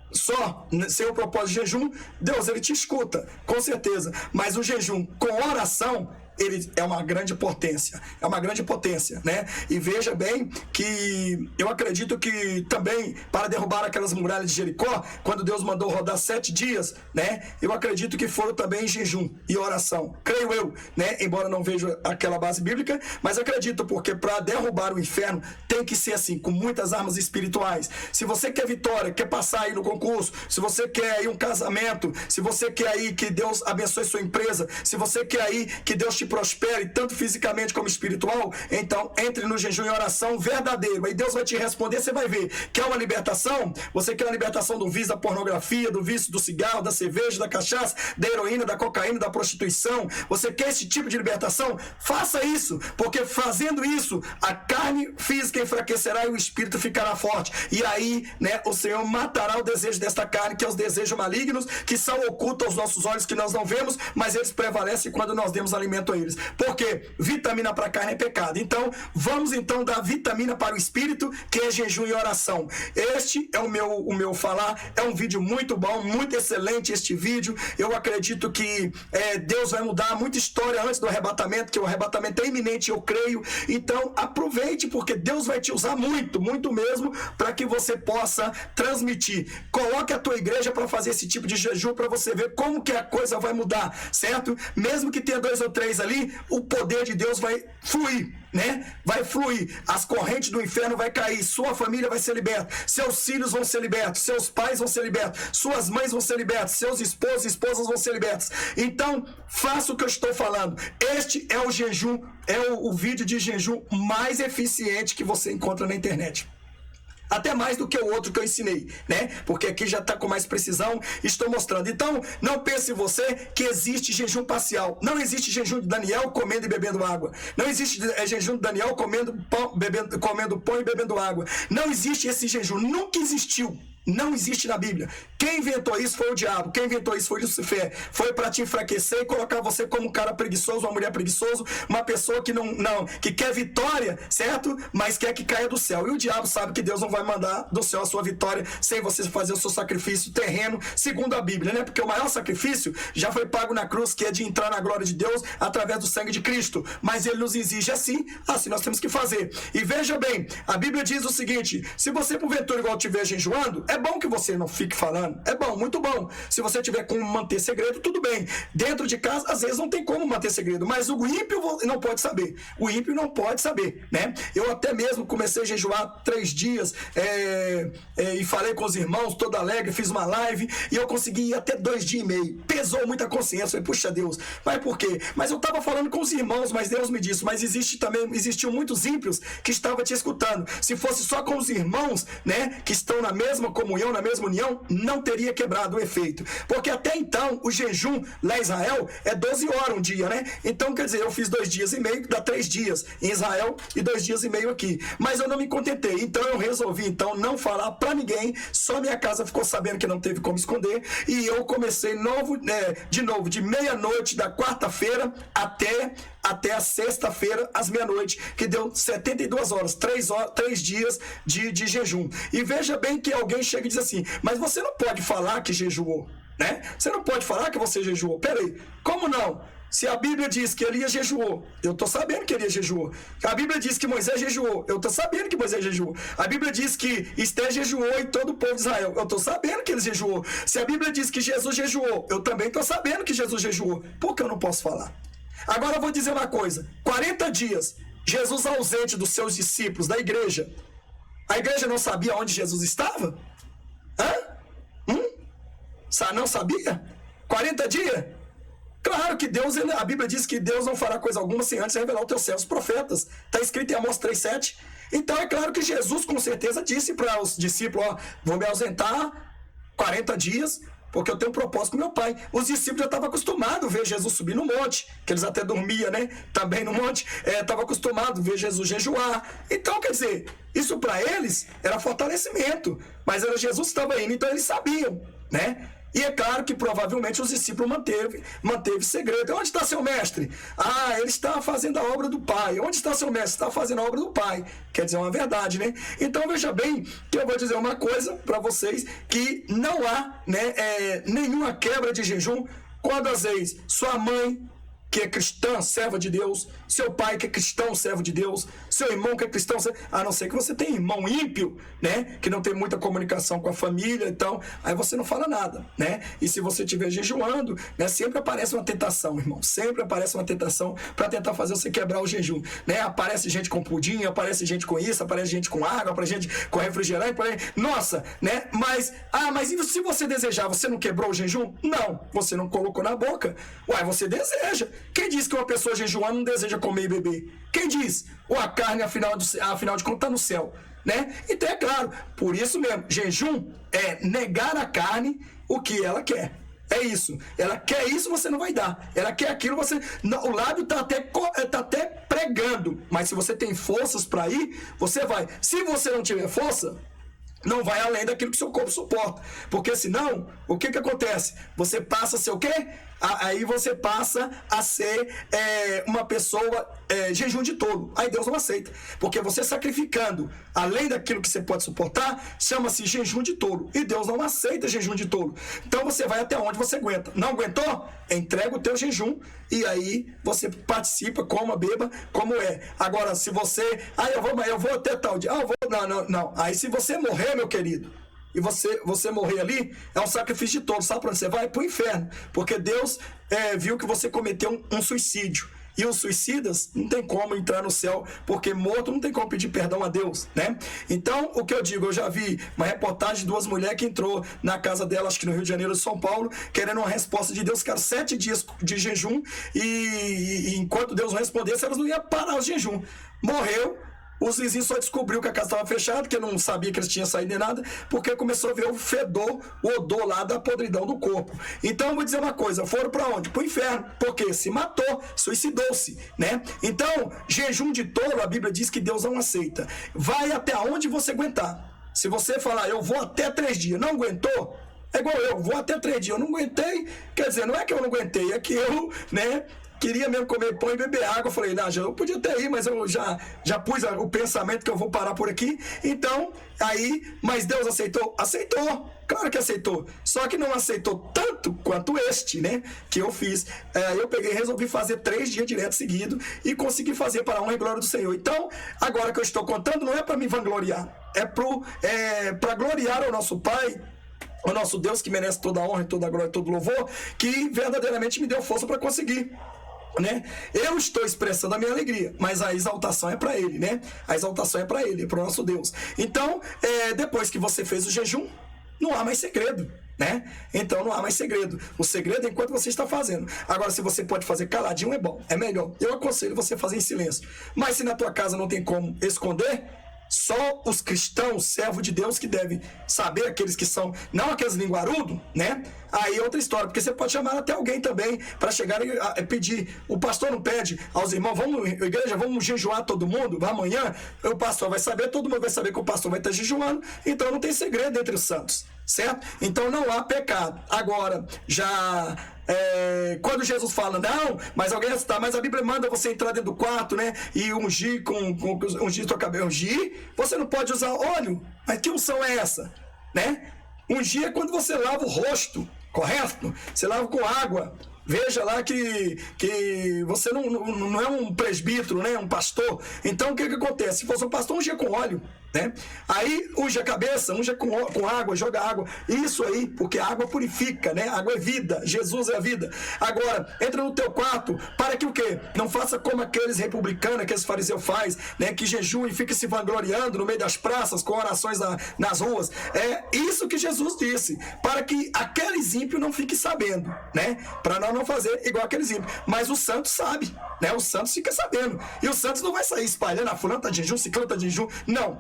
só sem o propósito de jejum, Deus, ele te escuta, com certeza. Mas o jejum com oração, ele é uma grande potência. É uma grande potência, né? E veja bem que eu acredito que também, para derrubar aquelas muralhas de Jericó, quando Deus mandou rodar 7 dias, né? Eu acredito que foram também em jejum e oração. Creio eu, né? Embora não veja aquela base bíblica, mas acredito, porque para derrubar o inferno tem que ser assim, com muitas armas espirituais. Se você quer vitória, quer passar aí no concurso, se você quer aí um casamento, se você quer aí que Deus abençoe sua empresa, se você quer aí que Deus te prospere, tanto fisicamente como espiritual, então entre no jejum e oração verdadeiro. Aí Deus vai te responder, você vai ver. Quer uma libertação? Você quer uma libertação do vício da pornografia, do vício do cigarro, da cerveja, da cachaça, da heroína, da cocaína, da prostituição? Você quer esse tipo de libertação? Faça isso, porque fazendo isso, a carne física enfraquecerá e o espírito ficará forte. E aí, né, o Senhor matará o desejo desta carne, que é os desejos malignos, que são ocultos aos nossos olhos, que nós não vemos, mas eles prevalecem quando nós demos alimento a eles. Porque vitamina para a carne é pecado. Então, vamos então dar vitamina para o espírito, que é jejum e oração. Este é o meu falar. É um vídeo muito bom, muito excelente este vídeo. Eu acredito que Deus vai mudar muita história antes do arrebatamento, que o arrebatamento é iminente, eu creio. Então, aproveite, porque Deus vai te usar muito, muito mesmo, para que você possa transmitir. Coloque a tua igreja para fazer esse tipo de jejum, para você ver como que a coisa vai mudar, certo? Mesmo que tenha 2 ou 3 ali, o poder de Deus vai fluir, né? Vai fluir. As correntes do inferno vai cair, sua família vai ser liberta, seus filhos vão ser libertos, seus pais vão ser libertos, suas mães vão ser libertas, seus esposos e esposas vão ser libertos. Então, faça o que eu estou falando. Este é o jejum, é o vídeo de jejum mais eficiente que você encontra na internet. Até mais do que o outro que eu ensinei, né? Porque aqui já está com mais precisão, estou mostrando. Então, não pense você que existe jejum parcial. Não existe jejum de Daniel comendo e bebendo água. Não existe jejum de Daniel comendo pão e bebendo água. Não existe esse jejum. Nunca existiu. Não existe na Bíblia. Quem inventou isso foi o diabo. Quem inventou isso foi Lucifer. Foi para te enfraquecer e colocar você como um cara preguiçoso, uma mulher preguiçosa, uma pessoa que que quer vitória, certo? Mas quer que caia do céu. E o diabo sabe que Deus não vai mandar do céu a sua vitória sem você fazer o seu sacrifício terreno, segundo a Bíblia, né? Porque o maior sacrifício já foi pago na cruz, que é de entrar na glória de Deus através do sangue de Cristo. Mas ele nos exige assim nós temos que fazer. E veja bem, a Bíblia diz o seguinte: se você porventura igual estiver jejuando, é bom que você não fique falando. É bom, muito bom. Se você tiver como manter segredo, tudo bem. Dentro de casa, às vezes não tem como manter segredo, mas o ímpio não pode saber. O ímpio não pode saber, né? Eu até mesmo comecei a jejuar 3 dias e falei com os irmãos, todo alegre, fiz uma live e eu consegui ir até 2 dias e meio. Pesou muita consciência. Eu falei, puxa Deus, mas por quê? Mas eu estava falando com os irmãos, mas Deus me disse, mas existiam muitos ímpios que estavam te escutando. Se fosse só com os irmãos, né, que estão na mesma comunhão, na mesma união, não teria quebrado o efeito. Porque até então, o jejum lá em Israel é 12 horas um dia, né? Então, quer dizer, eu fiz 2 dias e meio, dá 3 dias em Israel e 2 dias e meio aqui. Mas eu não me contentei. Então, eu resolvi, não falar pra ninguém. Só minha casa ficou sabendo que não teve como esconder. E eu comecei de novo, de meia-noite da quarta-feira até a sexta-feira, às meia-noite, que deu 72 horas, 3 dias de jejum. E veja bem que alguém chega e diz assim, mas você não pode falar que jejuou, né? Você não pode falar que você jejuou. Peraí, como não? Se a Bíblia diz que Elias jejuou, eu estou sabendo que Elias jejuou. A Bíblia diz que Moisés jejuou, eu estou sabendo que Moisés jejuou. A Bíblia diz que Esther jejuou e todo o povo de Israel, eu estou sabendo que ele jejuou. Se a Bíblia diz que Jesus jejuou, eu também estou sabendo que Jesus jejuou. Por que eu não posso falar? Agora eu vou dizer uma coisa, 40 dias, Jesus ausente dos seus discípulos, da igreja. A igreja não sabia onde Jesus estava? Não sabia? 40 dias? Claro que Deus, a Bíblia diz que Deus não fará coisa alguma sem antes revelar os teus servos profetas. Está escrito em Amós 3,7. Então é claro que Jesus com certeza disse para os discípulos, vou me ausentar 40 dias, porque eu tenho um propósito com meu pai. Os discípulos já estavam acostumados a ver Jesus subir no monte, que eles até dormiam, né? Também no monte. Estavam acostumados a ver Jesus jejuar. Então, quer dizer, isso para eles era fortalecimento. Mas era Jesus que estava indo, então eles sabiam, né? E é claro que provavelmente os discípulos manteve segredo. Onde está seu mestre? Ele está fazendo a obra do Pai. Onde está seu mestre? Está fazendo a obra do Pai. Quer dizer, uma verdade, né? Então veja bem que eu vou dizer uma coisa para vocês, que não há nenhuma quebra de jejum quando às vezes sua mãe que é cristã, serva de Deus, seu pai que é cristão, servo de Deus, seu irmão que é cristão, a não ser que você tenha irmão ímpio, né, que não tem muita comunicação com a família, então, aí você não fala nada, né, e se você estiver jejuando, né, sempre aparece uma tentação, irmão, sempre aparece uma tentação para tentar fazer você quebrar o jejum, né, aparece gente com pudim, aparece gente com isso, aparece gente com água, aparece gente com refrigerante, nossa, né, mas e se você desejar, você não quebrou o jejum? Não, você não colocou na boca, uai, você deseja. Quem diz que uma pessoa jejuando não deseja comer e beber? Quem diz? Ou a carne, afinal de contas, está no céu, né? Então é claro, por isso mesmo, jejum é negar a carne o que ela quer. É isso. Ela quer isso, você não vai dar. Ela quer aquilo, você... Não, o lábio tá até pregando, mas se você tem forças para ir, você vai. Se você não tiver força, não vai além daquilo que seu corpo suporta. Porque senão, o que acontece? Você passa a ser o quê? Aí você passa a ser uma pessoa jejum de tolo. Aí Deus não aceita. Porque você sacrificando além daquilo que você pode suportar, chama-se jejum de tolo. E Deus não aceita jejum de tolo. Então você vai até onde você aguenta. Não aguentou? Entrega o teu jejum e aí você participa, coma, beba, como é. Agora, se você... eu vou até tal dia. Não. Aí se você morrer, meu querido, e você morrer ali, é um sacrifício de todos. Sabe para onde você vai? Para o inferno. Porque Deus viu que você cometeu um suicídio. E os suicidas não tem como entrar no céu, porque morto não tem como pedir perdão a Deus, né? Então, o que eu digo, eu já vi uma reportagem de 2 mulheres que entrou na casa dela, acho que no Rio de Janeiro, de São Paulo, querendo uma resposta de Deus, ficaram 7 dias de jejum, e enquanto Deus não respondesse, elas não iam parar o jejum. Morreu. Os vizinhos só descobriu que a casa estava fechada, que não sabia que eles tinham saído nem nada, porque começou a ver o fedor, o odor lá da podridão do corpo. Então, eu vou dizer uma coisa, foram para onde? Para o inferno, porque se matou, suicidou-se, né? Então, jejum de tolo, a Bíblia diz que Deus não aceita. Vai até onde você aguentar. Se você falar, eu vou até 3 dias, não aguentou? É igual eu, vou até 3 dias, eu não aguentei, quer dizer, não é que eu não aguentei, é que eu, né... queria mesmo comer pão e beber água. Eu falei, já eu podia ter ido, mas eu já pus o pensamento que eu vou parar por aqui. Então, mas Deus aceitou? Aceitou, claro que aceitou. Só que não aceitou tanto quanto este, né? Que eu fiz. Eu peguei e resolvi fazer 3 dias direto seguido e consegui fazer para a honra e glória do Senhor. Então, agora que eu estou contando, não é para me vangloriar, é para gloriar ao nosso Pai, o nosso Deus, que merece toda a honra, toda a glória, todo o louvor, que verdadeiramente me deu força para conseguir, né? Eu estou expressando a minha alegria, mas a exaltação é para Ele, né? A exaltação é para Ele, é para o nosso Deus. Então, depois que você fez o jejum, não há mais segredo, né? Então não há mais segredo. O segredo é enquanto você está fazendo. Agora, se você pode fazer caladinho, é bom, é melhor. Eu aconselho você a fazer em silêncio. Mas se na tua casa não tem como esconder, só os cristãos, servos de Deus, que devem saber, aqueles que são, não aqueles linguarudos, né? Aí é outra história, porque você pode chamar até alguém também para chegar e pedir. O pastor não pede aos irmãos, igreja, vamos jejuar todo mundo, amanhã o pastor vai saber, todo mundo vai saber que o pastor vai estar jejuando, então não tem segredo entre os santos, certo? Então não há pecado. Agora, quando Jesus fala, não, mas alguém está, mas a Bíblia manda você entrar dentro do quarto, né, e ungir ungir tua cabeça. Ungir, você não pode usar óleo, mas que unção é essa, né? Ungir é quando você lava o rosto, correto? Você lava com água. Veja lá que você não é um presbítero, né? Um pastor. Então o que acontece? Se fosse um pastor, ungia com óleo, né? Aí unge a cabeça, unge com água, joga água. Isso aí, porque a água purifica, né? A água é vida, Jesus é a vida. Agora, entra no teu quarto, para que o quê? Não faça como aqueles republicanos, aqueles fariseus faz, né? Que jejuam e fica se vangloriando no meio das praças, com orações nas ruas. É isso que Jesus disse, para que aqueles ímpios não fiquem sabendo, né? Para nós não fazer igual aqueles ímpios. Mas o santo sabe, né? O santo fica sabendo. E o santo não vai sair espalhando, fulano tá de jejum, ciclano tá de jejum. Não.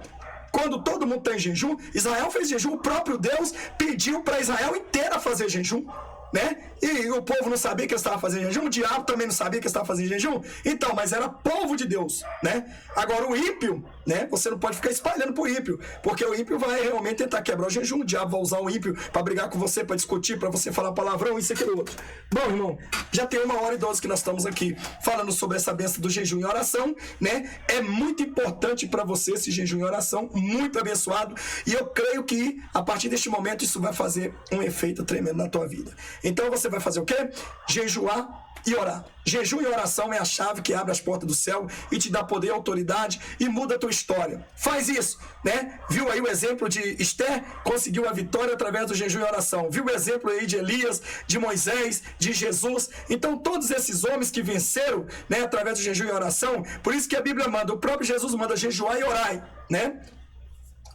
Quando todo mundo está em jejum, Israel fez jejum, o próprio Deus pediu para Israel inteira fazer jejum, né? E o povo não sabia que eles estavam fazendo jejum, o diabo também não sabia que eles estavam fazendo jejum, então, mas era povo de Deus, né? Agora o ímpio, né? Você não pode ficar espalhando pro ímpio, porque o ímpio vai realmente tentar quebrar o jejum, o diabo vai usar o ímpio para brigar com você, para discutir, para você falar palavrão, isso e aquilo outro. Bom, irmão, já tem 1h12 que nós estamos aqui falando sobre essa bênção do jejum e oração, né? É muito importante para você esse jejum e oração, muito abençoado, e eu creio que a partir deste momento isso vai fazer um efeito tremendo na tua vida. Então você vai fazer o quê? Jejuar e orar. Jejum e oração é a chave que abre as portas do céu e te dá poder e autoridade e muda a tua história. Faz isso, né? Viu aí o exemplo de Esther? Conseguiu a vitória através do jejum e oração. Viu o exemplo aí de Elias, de Moisés, de Jesus? Então todos esses homens que venceram, né, através do jejum e oração, por isso que a Bíblia manda, o próprio Jesus manda jejuar e orar, né?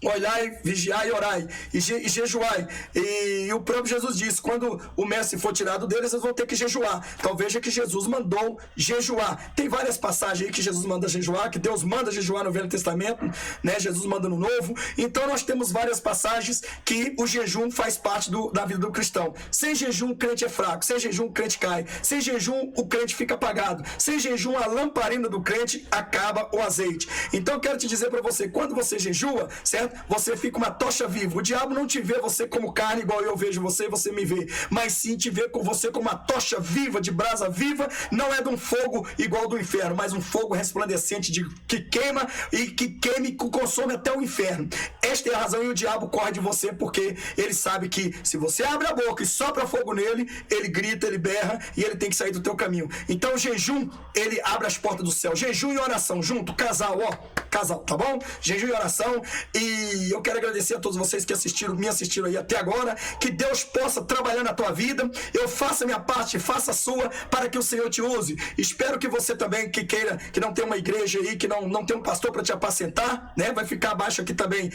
Olhai, vigiai e orai, e jejuai. E o próprio Jesus disse, quando o mestre for tirado deles, eles vão ter que jejuar. Então veja que Jesus mandou jejuar. Tem várias passagens aí que Jesus manda jejuar, que Deus manda jejuar no Velho Testamento, né? Jesus manda no Novo. Então nós temos várias passagens que o jejum faz parte da vida do cristão. Sem jejum o crente é fraco, sem jejum o crente cai, sem jejum o crente fica apagado, sem jejum a lamparina do crente acaba o azeite. Então eu quero te dizer para você, quando você jejua, certo? Você fica uma tocha viva. O diabo não te vê você como carne igual eu vejo você e você me vê, mas sim te vê com você como uma tocha viva, de brasa viva. Não é de um fogo igual do inferno, mas um fogo resplandecente que queima e que consome até o inferno. Esta é a razão, e o diabo corre de você porque ele sabe que se você abre a boca e sopra fogo nele, ele grita, ele berra e ele tem que sair do teu caminho. Então o jejum, ele abre as portas do céu. Jejum e oração junto, casal, tá bom? Jejum e oração. E eu quero agradecer a todos vocês que me assistiram aí até agora. Que Deus possa trabalhar na tua vida. Eu faça a minha parte, faça a sua, para que o Senhor te use. Espero que você também, que queira, que não tem uma igreja aí, que não tem um pastor para te apacentar, né? Vai ficar abaixo aqui também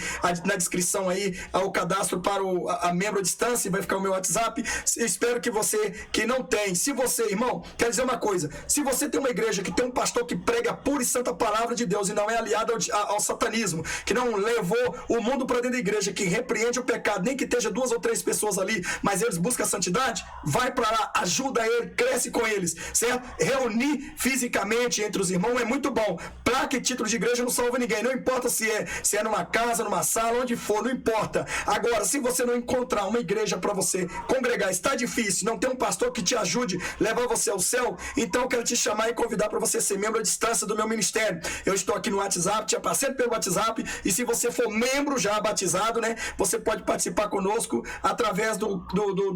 na descrição aí o cadastro para a membro à distância, vai ficar o meu WhatsApp. Espero que você que não tem, se você, irmão, quer dizer uma coisa, se você tem uma igreja que tem um pastor que prega a pura e santa palavra de Deus e não é aliado ao satanismo, que não levou o mundo para dentro da igreja, que repreende o pecado, nem que esteja 2 ou 3 pessoas ali, mas eles buscam a santidade, vai para lá, ajuda ele, cresce com eles, certo? Reunir fisicamente entre os irmãos é muito bom. Placa e título de igreja não salva ninguém, não importa se é numa casa, numa sala, onde for, não importa. Agora, se você não encontrar uma igreja para você congregar, está difícil, não tem um pastor que te ajude a levar você ao céu, então eu quero te chamar e convidar para você ser membro à distância do meu ministério. Eu estou aqui no WhatsApp, te apacento pelo WhatsApp, e se você for membro já batizado, né, você pode participar conosco através do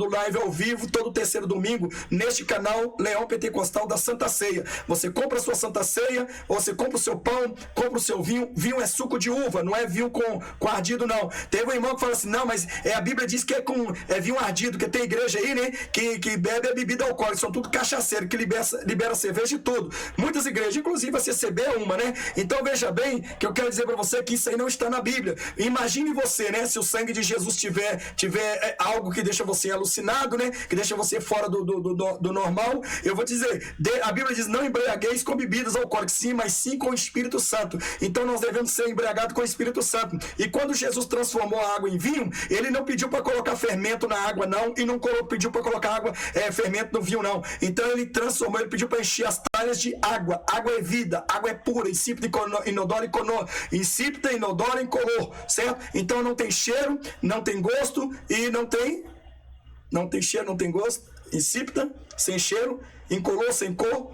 live ao vivo, todo terceiro domingo, neste canal Leão Pentecostal da Santa Ceia. Você compra a sua Santa Ceia, ou você compra o seu pão, compra o seu vinho. Vinho é suco de uva, não é vinho com ardido, não. Teve um irmão que fala assim, não, mas a Bíblia diz que é vinho ardido, que tem igreja aí, né, que bebe a bebida alcoólica, são tudo cachaceiro, que libera cerveja e tudo. Muitas igrejas, inclusive a CCB é uma, né? Então veja bem, que eu quero dizer para você que isso aí não está na Bíblia. Imagine você, né, se o sangue de Jesus tiver algo que deixa você alucinado, né, que deixa você fora do normal. Eu vou te dizer, a Bíblia diz, não embriagueis com bebidas alcoólicas, sim, mas sim com o Espírito Santo. Então nós devemos ser embriagados com o Espírito Santo. E quando Jesus transformou a água em vinho, ele não pediu para colocar fermento na água, não, e não pediu para colocar fermento no vinho, não. Então ele transformou, ele pediu para encher as talhas de água. Água é vida, água é pura, insípida, inodora e insípida, inodora e incolor, certo? Então não tem cheiro, não tem gosto e não tem cheiro, não tem gosto, insípida, sem cheiro, incolor, sem cor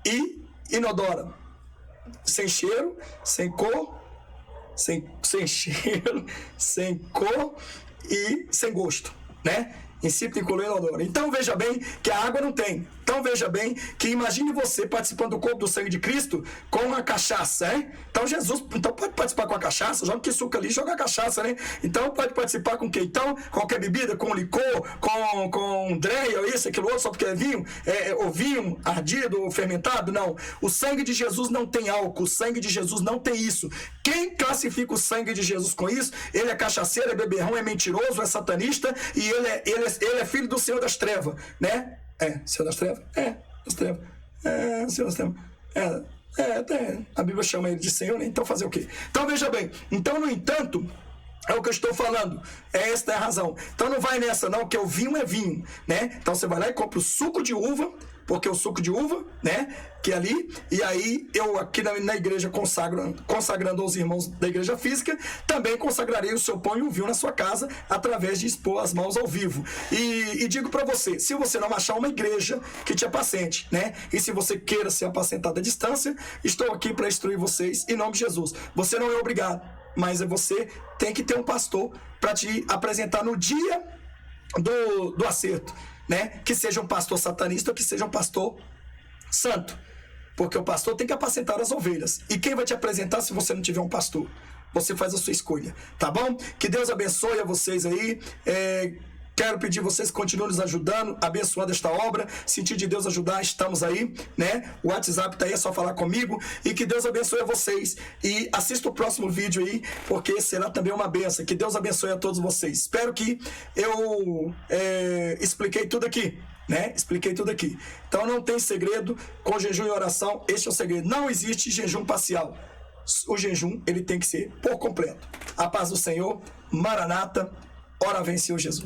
e inodora. Sem cheiro, sem cor, sem cheiro, sem cor e sem gosto, né? Insípida, incolor e inodora. Então veja bem que a água não tem. Então veja bem que imagine você participando do corpo do sangue de Cristo com a cachaça, hein? Então Jesus, pode participar com a cachaça, joga que suco ali, joga a cachaça, né? Então pode participar com o quê? Então, qualquer bebida, com licor, com dreia, isso, aquilo outro, só porque é vinho, ou vinho ardido ou fermentado, não. O sangue de Jesus não tem álcool, o sangue de Jesus não tem isso. Quem classifica o sangue de Jesus com isso, ele é cachaceiro, é beberrão, é mentiroso, é satanista, e ele é filho do Senhor das Trevas, né? Senhor das Trevas? Das Trevas. Senhor das Trevas. Até a Bíblia chama ele de Senhor, né? Então fazer o quê? Então veja bem, então no entanto, é o que eu estou falando, esta é a razão. Então não vai nessa não, que o vinho é vinho, né? Então você vai lá e compra o suco de uva, porque o suco de uva, né, que é ali, e aí eu aqui na igreja consagrando aos irmãos da igreja física, também consagrarei o seu pão e o vinho na sua casa, através de expor as mãos ao vivo. E digo para você, se você não achar uma igreja que te apacente, né, e se você queira ser apacentado à distância, estou aqui para instruir vocês, em nome de Jesus. Você não é obrigado, mas você tem que ter um pastor para te apresentar no dia do acerto, né? Que seja um pastor satanista ou que seja um pastor santo. Porque o pastor tem que apacentar as ovelhas. E quem vai te apresentar se você não tiver um pastor? Você faz a sua escolha, tá bom? Que Deus abençoe a vocês aí. Quero pedir vocês que continuem nos ajudando, abençoando esta obra. Sentir de Deus ajudar, estamos aí, né? O WhatsApp tá aí, é só falar comigo. E que Deus abençoe a vocês. E assista o próximo vídeo aí, porque será também uma bênção. Que Deus abençoe a todos vocês. Espero que eu expliquei tudo aqui, né? Expliquei tudo aqui. Então não tem segredo com jejum e oração. Este é o segredo. Não existe jejum parcial. O jejum, ele tem que ser por completo. A paz do Senhor. Maranata. Ora vem, Senhor Jesus.